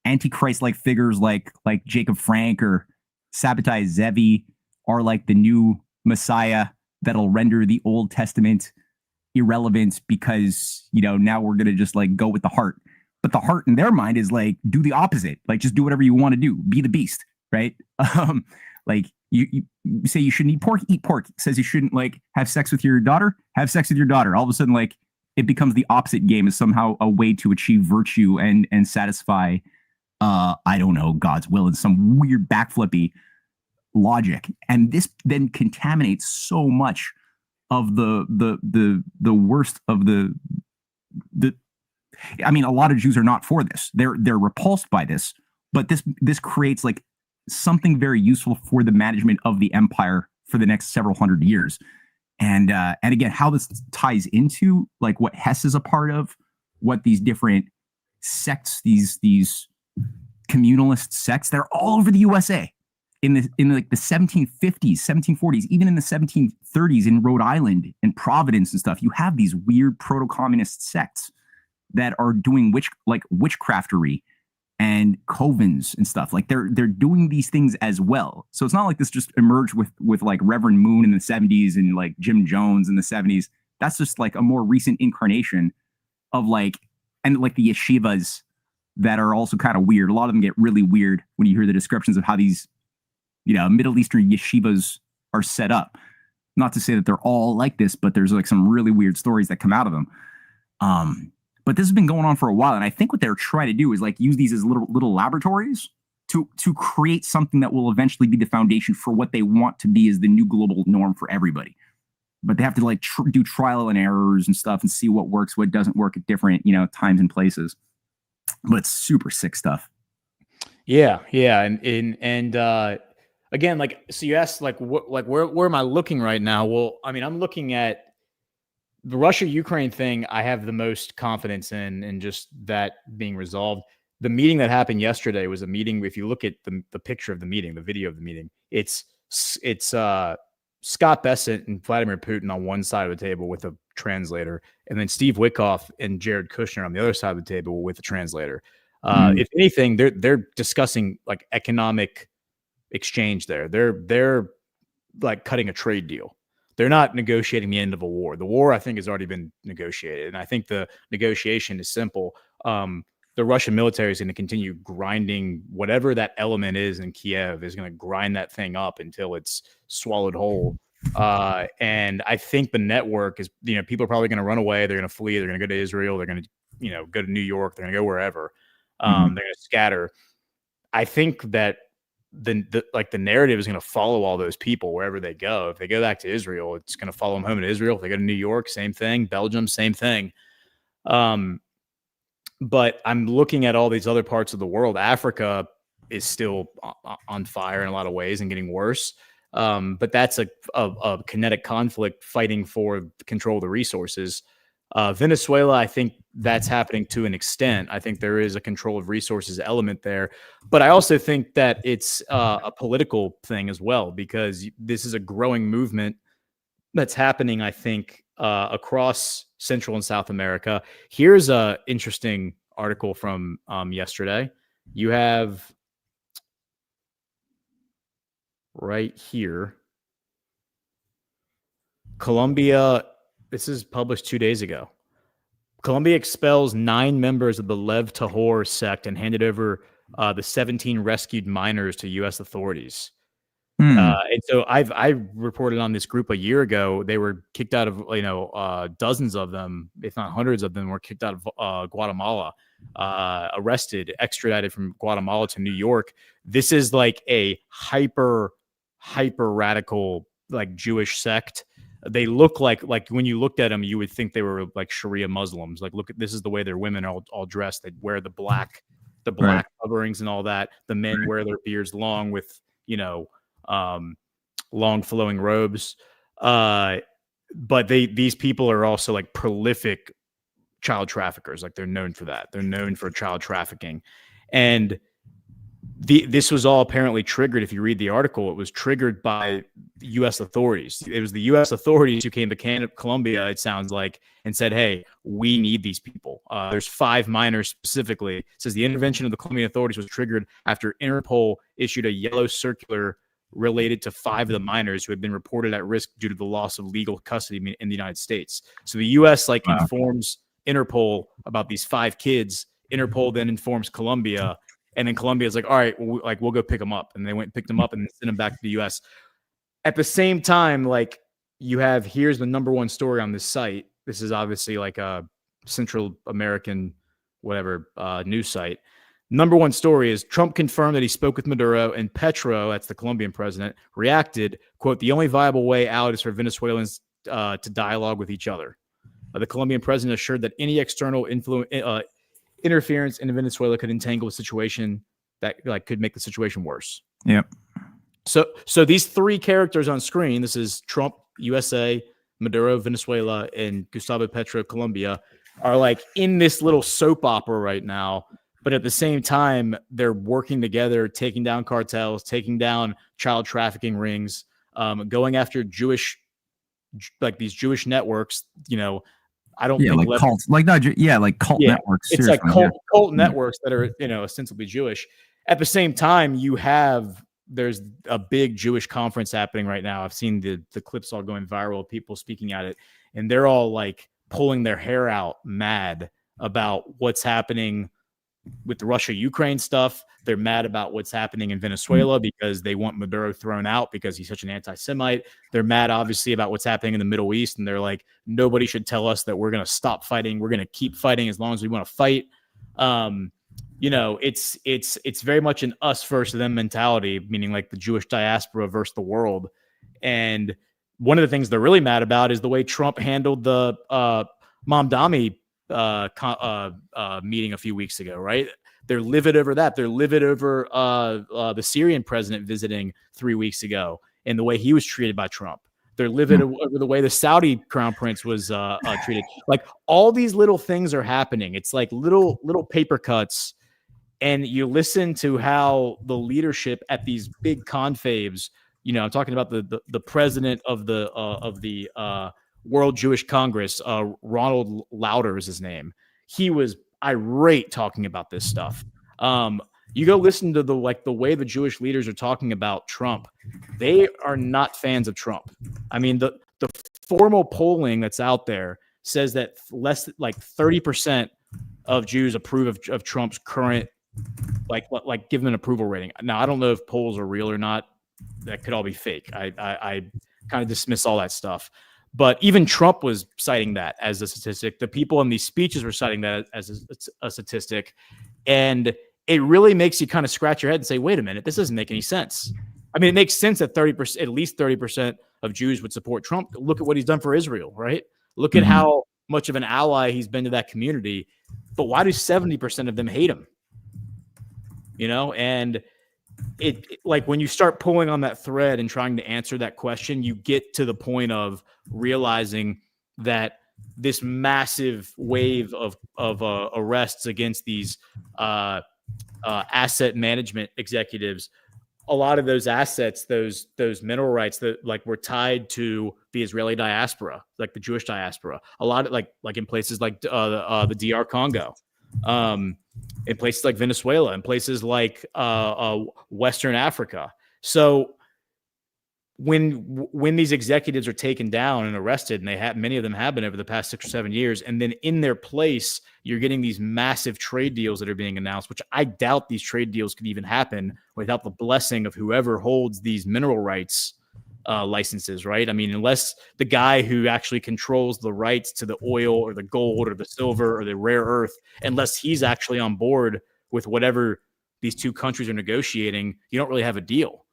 antichrist-like figures like Jacob Frank or Sabotage Zevi are like the new Messiah that'll render the Old Testament irrelevant because, now we're going to just like go with the heart. But the heart in their mind is like, do the opposite. Like, just do whatever you want to do. Be the beast, right? Like, You say you shouldn't eat pork. It says you shouldn't like have sex with your daughter. Have sex with your daughter. All of a sudden, like it becomes the opposite game is somehow a way to achieve virtue and satisfy, I don't know, God's will in some weird backflippy logic. And this then contaminates so much of the worst of the. I mean, a lot of Jews are not for this. They're repulsed by this, but this creates like something very useful for the management of the empire for the next several hundred years. And again, how this ties into like what Hess is a part of, what these different sects, these communalist sects, they're all over the USA in like the 1750s, 1740s, even in the 1730s in Rhode Island and Providence and stuff. You have these weird proto-communist sects that are doing witchcraftery and covens and stuff. Like they're doing these things as well. So it's not like this just emerged with like Reverend Moon in the 70s and like Jim Jones in the 70s. That's just like a more recent incarnation of like, and like the yeshivas that are also kind of weird. A lot of them get really weird when you hear the descriptions of how these, Middle Eastern yeshivas are set up. Not to say that they're all like this, but there's like some really weird stories that come out of them. But this has been going on for a while, and I think what they're trying to do is like use these as little laboratories to create something that will eventually be the foundation for what they want to be as the new global norm for everybody. But they have to like do trial and errors and stuff and see what works, what doesn't work at different times and places. But it's super sick stuff. Yeah, and again, like, so you asked where am I looking right now? Well, I mean, I'm looking at the Russia-Ukraine thing. I have the most confidence in just that being resolved. The meeting that happened yesterday was a meeting. If you look at the picture of the meeting, the video of the meeting, it's Scott Bessent and Vladimir Putin on one side of the table with a translator, and then Steve Witkoff and Jared Kushner on the other side of the table with a translator. If anything, they're discussing like economic exchange there. They're like cutting a trade deal. They're not negotiating the end of a war. The war, I think, has already been negotiated. And I think the negotiation is simple. The Russian military is going to continue grinding whatever that element is in Kiev, is going to grind that thing up until it's swallowed whole. And I think the network is, people are probably going to run away. They're going to flee. They're going to go to Israel. They're going to, go to New York. They're going to go wherever. They're going to scatter. I think that the narrative is going to follow all those people wherever they go. If they go back to Israel, it's going to follow them home to Israel. If they go to New York, same thing. Belgium, same thing. But I'm looking at all these other parts of the world. Africa is still on fire in a lot of ways and getting worse. But that's a kinetic conflict fighting for control of the resources. Venezuela, I think that's happening to an extent. I think there is a control of resources element there. But I also think that it's a political thing as well, because this is a growing movement that's happening, I think, across Central and South America. Here's a interesting article from yesterday. You have right here, Colombia. This is published 2 days ago. Colombia expels 9 members of the Lev Tahor sect and handed over the 17 rescued miners to U.S. authorities. And so I reported on this group a year ago. They were kicked out of, dozens of them, if not hundreds of them, were kicked out of Guatemala, arrested, extradited from Guatemala to New York. This is like a hyper radical, like Jewish sect. They look like when you looked at them, you would think they were like Sharia Muslims. Like, look at, this is the way their women are all dressed. They wear the black right. coverings and all that. The men wear their beards long with, long flowing robes. But these people are also like prolific child traffickers. Like, they're known for that. They're known for child trafficking. And this was all apparently triggered. If you read the article, it was triggered by U.S. authorities. It was the U.S. authorities who came to Colombia, it sounds like, and said, hey, we need these people. There's 5 minors specifically. It says the intervention of the Colombian authorities was triggered after Interpol issued a yellow circular related to 5 of the minors who had been reported at risk due to the loss of legal custody in the United States. So the U.S. informs Interpol about these 5 kids. Interpol then informs Colombia, And then Colombia is like, all right, well, we'll go pick them up. And they went and picked them up and sent them back to the U.S. At the same time, like you have, here's the number one story on this site. This is obviously like a Central American, whatever, news site. Number one story is Trump confirmed that he spoke with Maduro, and Petro, that's the Colombian president, reacted, quote, the only viable way out is for Venezuelans to dialogue with each other. The Colombian president assured that any external interference in Venezuela could entangle a situation that like could make the situation worse. Yep. So these three characters on screen, this is Trump, USA, Maduro, Venezuela, and Gustavo Petro, Colombia, are like in this little soap opera right now. But at the same time, they're working together, taking down cartels, taking down child trafficking rings, going after Jewish, like these Jewish networks. You know, I don't think like cults, like not like cult networks. It's like cult networks that are, you know, ostensibly Jewish. At the same time, there's a big Jewish conference happening right now. I've seen the clips all going viral, people speaking at it, and they're all like pulling their hair out, mad about what's happening with the Russia-Ukraine stuff. They're mad about what's happening in Venezuela because they want Maduro thrown out because he's such an anti-Semite. They're mad, obviously, about what's happening in the Middle East, and they're like, nobody should tell us that we're going to stop fighting. We're going to keep fighting as long as we want to fight. You know, it's very much an us versus them mentality, meaning like the Jewish diaspora versus the world. And one of the things they're really mad about is the way Trump handled the Mamdani meeting a few weeks ago, right? They're livid over that. They're livid over the Syrian president visiting 3 weeks ago and the way he was treated by Trump. They're livid over the way the Saudi crown prince was treated. Like all these little things are happening. It's like little paper cuts. And you listen to how the leadership at these big confaves, you know, I'm talking about the president of the World Jewish Congress, Ronald Lauder is his name. He was irate talking about this stuff. You go listen to the way the Jewish leaders are talking about Trump. They are not fans of Trump. I mean, the formal polling that's out there says that less like 30% of Jews approve of Trump's current, like give them an approval rating. Now, I don't know if polls are real or not. That could all be fake. I kind of dismiss all that stuff. But even Trump was citing that as a statistic. The people in these speeches were citing that as a statistic. And it really makes you kind of scratch your head and say, wait a minute, this doesn't make any sense. I mean, it makes sense that at least 30% of Jews would support Trump. Look at what he's done for Israel, right? Look at how much of an ally he's been to that community. But why do 70% of them hate him? You know, and it like when you start pulling on that thread and trying to answer that question, you get to the point of realizing that this massive wave of arrests against these asset management executives, a lot of those assets, those mineral rights that like were tied to the Israeli diaspora, like the Jewish diaspora, a lot of like in places like the DR Congo, in places like Venezuela, in places like Western Africa. So when these executives are taken down and arrested, and many of them have been over the past 6 or 7 years, and then in their place, you're getting these massive trade deals that are being announced, which I doubt these trade deals could even happen without the blessing of whoever holds these mineral rights licenses, right? I mean, unless the guy who actually controls the rights to the oil or the gold or the silver or the rare earth, unless he's actually on board with whatever these two countries are negotiating, you don't really have a deal.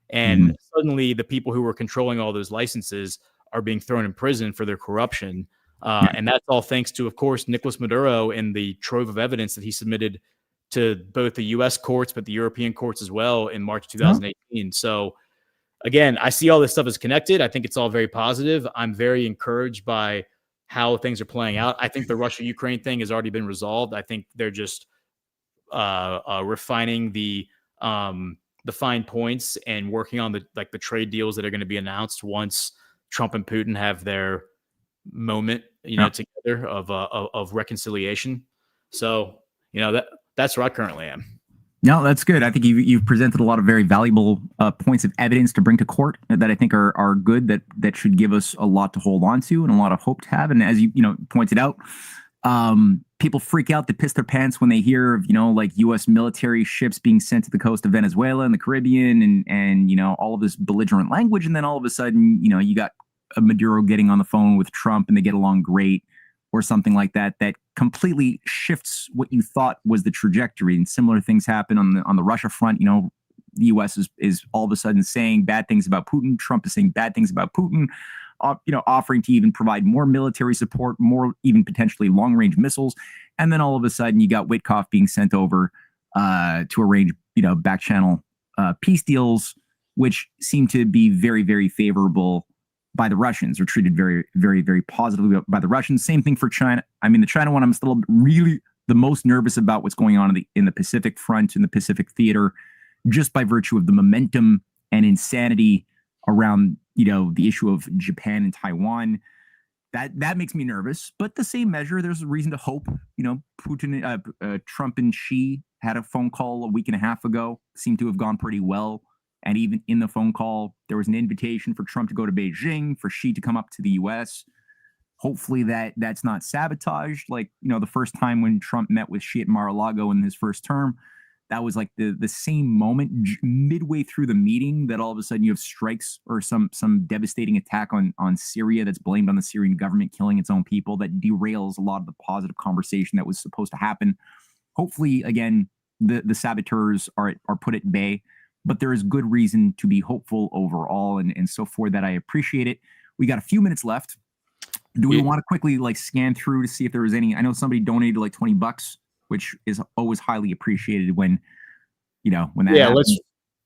And suddenly the people who were controlling all those licenses are being thrown in prison for their corruption. And that's all thanks to, of course, Nicolas Maduro and the trove of evidence that he submitted to both the U.S. courts, but the European courts as well in March 2018. So again, I see all this stuff as connected. I think it's all very positive. I'm very encouraged by how things are playing out. I think the Russia-Ukraine thing has already been resolved. I think they're just refining the fine points and working on the trade deals that are going to be announced once Trump and Putin have their moment, together of reconciliation. So, that's where I currently am. No, that's good. I think you've presented a lot of very valuable points of evidence to bring to court that I think are good, that should give us a lot to hold on to and a lot of hope to have. And as you pointed out, People freak out, they piss their pants when they hear of, like U.S. military ships being sent to the coast of Venezuela and the Caribbean and all of this belligerent language. And then all of a sudden, you got Maduro getting on the phone with Trump and they get along great or something like that, that completely shifts what you thought was the trajectory. And similar things happen on the Russia front. The U.S. is all of a sudden saying bad things about Putin. Trump is saying bad things about Putin. Offering to even provide more military support, more even potentially long-range missiles. And then all of a sudden you got Witkoff being sent over to arrange, back-channel peace deals, which seem to be very, very favorable by the Russians, or treated very, very, very positively by the Russians. Same thing for China. I mean, the China one, I'm still really the most nervous about what's going on in the Pacific front, in the Pacific theater, just by virtue of the momentum and insanity around the issue of Japan and Taiwan. That makes me nervous. But the same measure, there's a reason to hope. Putin, Trump and Xi had a phone call a week and a half ago, seemed to have gone pretty well. And even in the phone call, there was an invitation for Trump to go to Beijing, for Xi to come up to the U.S. Hopefully that's not sabotaged. Like, the first time when Trump met with Xi at Mar-a-Lago in his first term, that was like the same moment midway through the meeting that all of a sudden you have strikes or some devastating attack on Syria that's blamed on the Syrian government killing its own people, that derails a lot of the positive conversation that was supposed to happen. Hopefully, again, the saboteurs are put at bay, but there is good reason to be hopeful overall. And so for that, I appreciate it. We got a few minutes left. Do we want to quickly scan through to see if there was any? I know somebody donated like $20, which is always highly appreciated when that happens.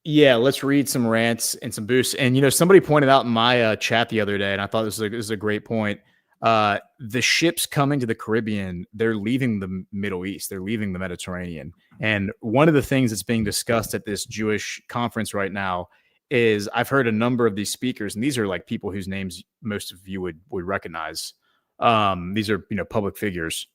Let's read some rants and some boosts. And somebody pointed out in my chat the other day, and I thought this is a great point. The ships coming to the Caribbean, they're leaving the Middle East, they're leaving the Mediterranean. And one of the things that's being discussed at this Jewish conference right now is, I've heard a number of these speakers, and these are like people whose names most of you would recognize. These are public figures.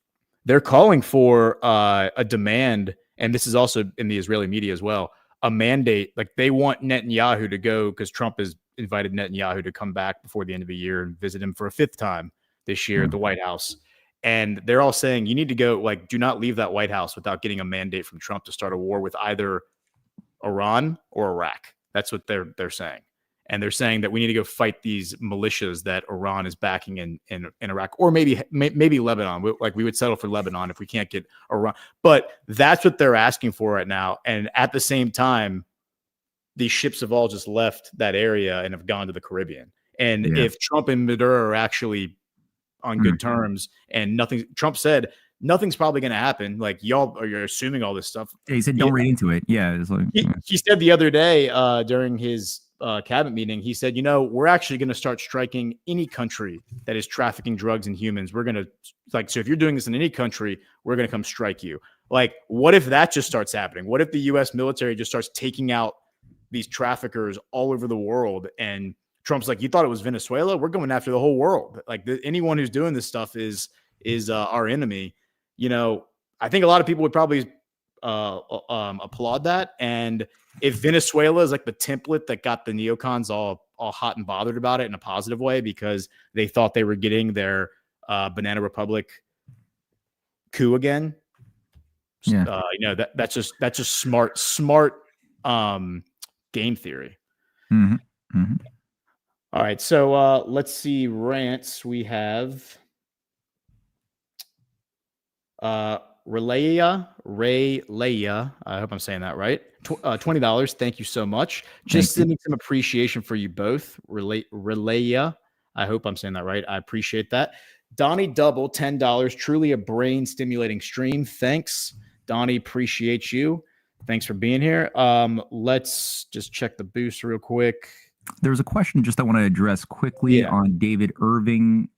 They're calling for a demand, and this is also in the Israeli media as well, a mandate. Like, they want Netanyahu to go, because Trump has invited Netanyahu to come back before the end of the year and visit him for a fifth time this year at the White House. And they're all saying, you need to go, do not leave that White House without getting a mandate from Trump to start a war with either Iran or Iraq. That's what they're saying. And they're saying that we need to go fight these militias that Iran is backing in Iraq, or maybe Lebanon. We would settle for Lebanon if we can't get Iran. But that's what they're asking for right now. And at the same time, these ships have all just left that area and have gone to the Caribbean. And if Trump and Maduro are actually on good terms, and Trump said nothing's probably going to happen. You're assuming all this stuff. Yeah, he said don't read into it. Yeah, it's he said the other day during his cabinet meeting, he said, we're actually going to start striking any country that is trafficking drugs and humans. We're going to so if you're doing this in any country, we're going to come strike you. What if that just starts happening? What if the U.S. military just starts taking out these traffickers all over the world? And Trump's like, you thought it was Venezuela? We're going after the whole world. Anyone who's doing this stuff is our enemy. I think a lot of people would probably applaud that. And if Venezuela is like the template that got the neocons all hot and bothered about it in a positive way, because they thought they were getting their Banana Republic coup again. That's just smart game theory. Mm-hmm. Mm-hmm. All right, so let's see rants. We have Rayleia. I hope I'm saying that right. $20. Thank you so much. Just sending some appreciation for you both. Rayleia. I hope I'm saying that right. I appreciate that. Donnie Double, $10. Truly a brain stimulating stream. Thanks, Donnie. Appreciate you. Thanks for being here. Let's just check the boost real quick. There's a question just I want to address quickly on David Irving.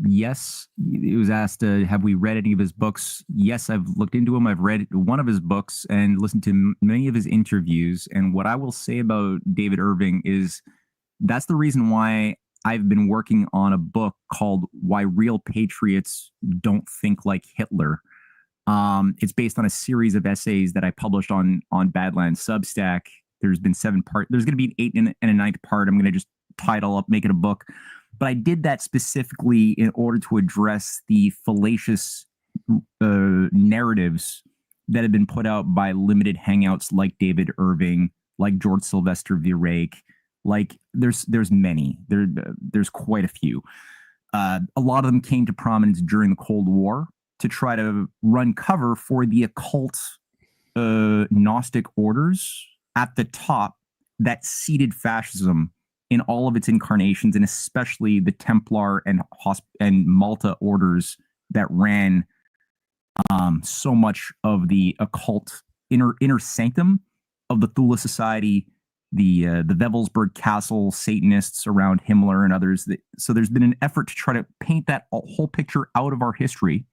Yes, it was asked, have we read any of his books? Yes, I've looked into him. I've read one of his books and listened to many of his interviews. And what I will say about David Irving is that's the reason why I've been working on a book called Why Real Patriots Don't Think Like Hitler. It's based on a series of essays that I published on Badlands Substack. There's been 7 parts. There's going to be an 8th and a 9th part. I'm going to just title up, make it a book. But I did that specifically in order to address the fallacious narratives that have been put out by limited hangouts like David Irving, like George Sylvester Virake. Like there's many. There's quite a few. A lot of them came to prominence during the Cold War to try to run cover for the occult Gnostic orders at the top that seeded fascism in all of its incarnations, and especially the Templar and Malta orders that ran so much of the occult inner sanctum of the Thule Society, the Wewelsburg Castle Satanists around Himmler and others. So there's been an effort to try to paint that whole picture out of our history,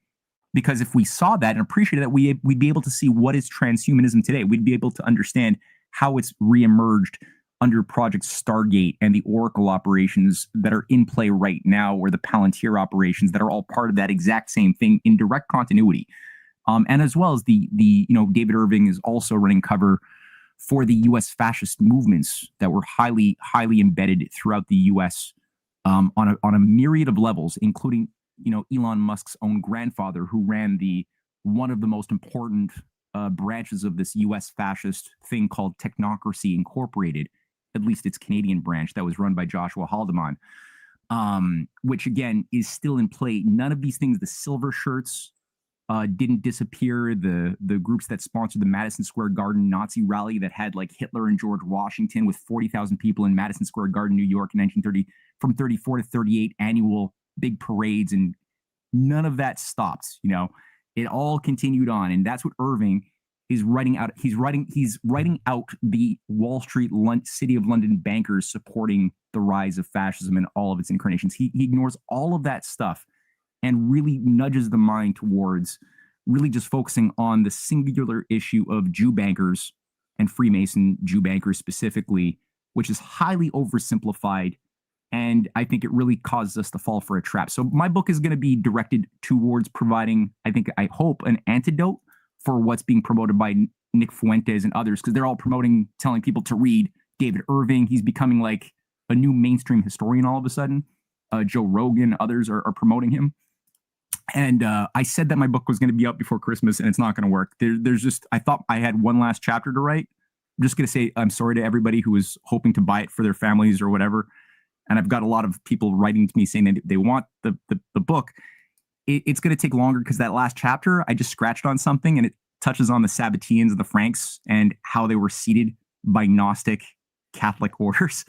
because if we saw that and appreciated that, we'd be able to see what is transhumanism today. We'd be able to understand how it's reemerged under Project Stargate and the Oracle operations that are in play right now, or the Palantir operations that are all part of that exact same thing in direct continuity. And as well as the David Irving is also running cover for the U.S. fascist movements that were highly embedded throughout the U.S. On a myriad of levels, including Elon Musk's own grandfather, who ran one of the most important branches of this U.S. fascist thing called Technocracy Incorporated, at least its Canadian branch, that was run by Joshua Haldeman, which again is still in play. None of these things, the silver shirts didn't disappear. The groups that sponsored the Madison Square Garden Nazi rally that had like Hitler and George Washington with 40,000 people in Madison Square Garden, New York in 1930, from 34 to 38 annual big parades, and none of that stopped. It all continued on, and that's what Irving is writing out. He's writing out the Wall Street, City of London bankers supporting the rise of fascism in all of its incarnations. He ignores all of that stuff and really nudges the mind towards really just focusing on the singular issue of Jew bankers and Freemason Jew bankers specifically, which is highly oversimplified. And I think it really causes us to fall for a trap. So my book is going to be directed towards providing, I hope, an antidote for what's being promoted by Nick Fuentes and others, because they're all telling people to read David Irving. He's becoming like a new mainstream historian all of a sudden. Joe Rogan, others are promoting him. And I said that my book was going to be out before Christmas, and it's not going to work. I thought I had one last chapter to write. I'm just going to say I'm sorry to everybody who was hoping to buy it for their families or whatever. And I've got a lot of people writing to me saying that they want the book. It's going to take longer because that last chapter, I just scratched on something, and it touches on the Sabbateans and the Franks and how they were seeded by Gnostic Catholic orders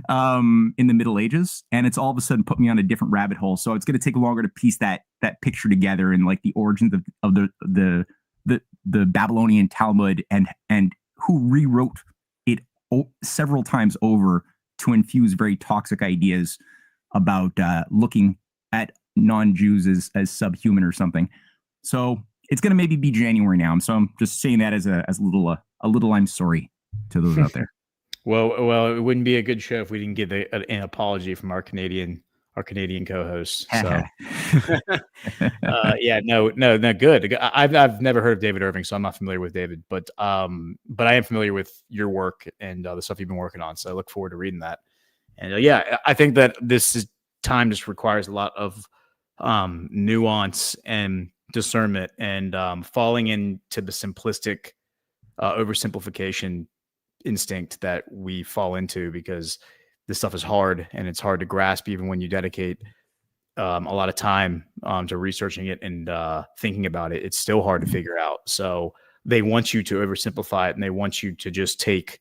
in the Middle Ages. And it's all of a sudden put me on a different rabbit hole. So it's going to take longer to piece that picture together, and like the origins of the Babylonian Talmud and who rewrote it several times over to infuse very toxic ideas about looking at non-Jews as subhuman or something. So it's going to maybe be January now. So I'm just saying that as a little I'm sorry to those out there. Well, it wouldn't be a good show if we didn't get an apology from our Canadian co-host. So no, good. I've never heard of David Irving, so I'm not familiar with David, but I am familiar with your work and the stuff you've been working on. So I look forward to reading that. And I think that time just requires a lot of nuance and discernment, and falling into the simplistic oversimplification instinct that we fall into, because this stuff is hard and it's hard to grasp even when you dedicate a lot of time to researching it and thinking about it. It's still hard to figure out. So they want you to oversimplify it, and they want you to just take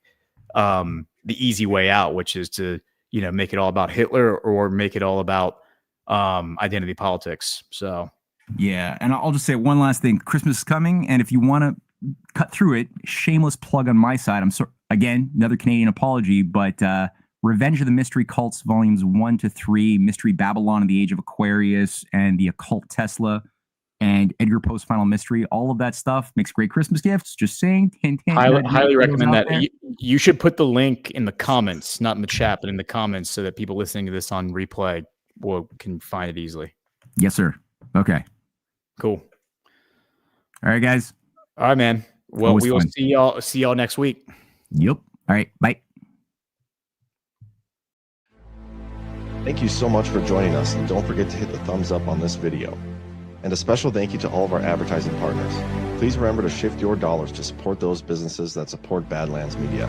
the easy way out, which is to make it all about Hitler or make it all about identity politics. So yeah, and I'll just say one last thing. Christmas is coming, and if you want to cut through it, shameless plug on my side. I'm sorry, again, another Canadian apology, but Revenge of the Mystery Cults, volumes 1 to 3, Mystery Babylon and the Age of Aquarius, and the Occult Tesla, and Edgar Poe's Final Mystery. All of that stuff makes great Christmas gifts. Just saying. Highly recommend that. You should put the link in the comments, not in the chat, but in the comments, so that people listening to this on replay can find it easily. Yes, sir. Okay. Cool. All right, guys. All right, man. Well, we will see y'all next week. Yep. All right. Bye. Thank you so much for joining us, and don't forget to hit the thumbs up on this video. And a special thank you to all of our advertising partners. Please remember to shift your dollars to support those businesses that support Badlands Media.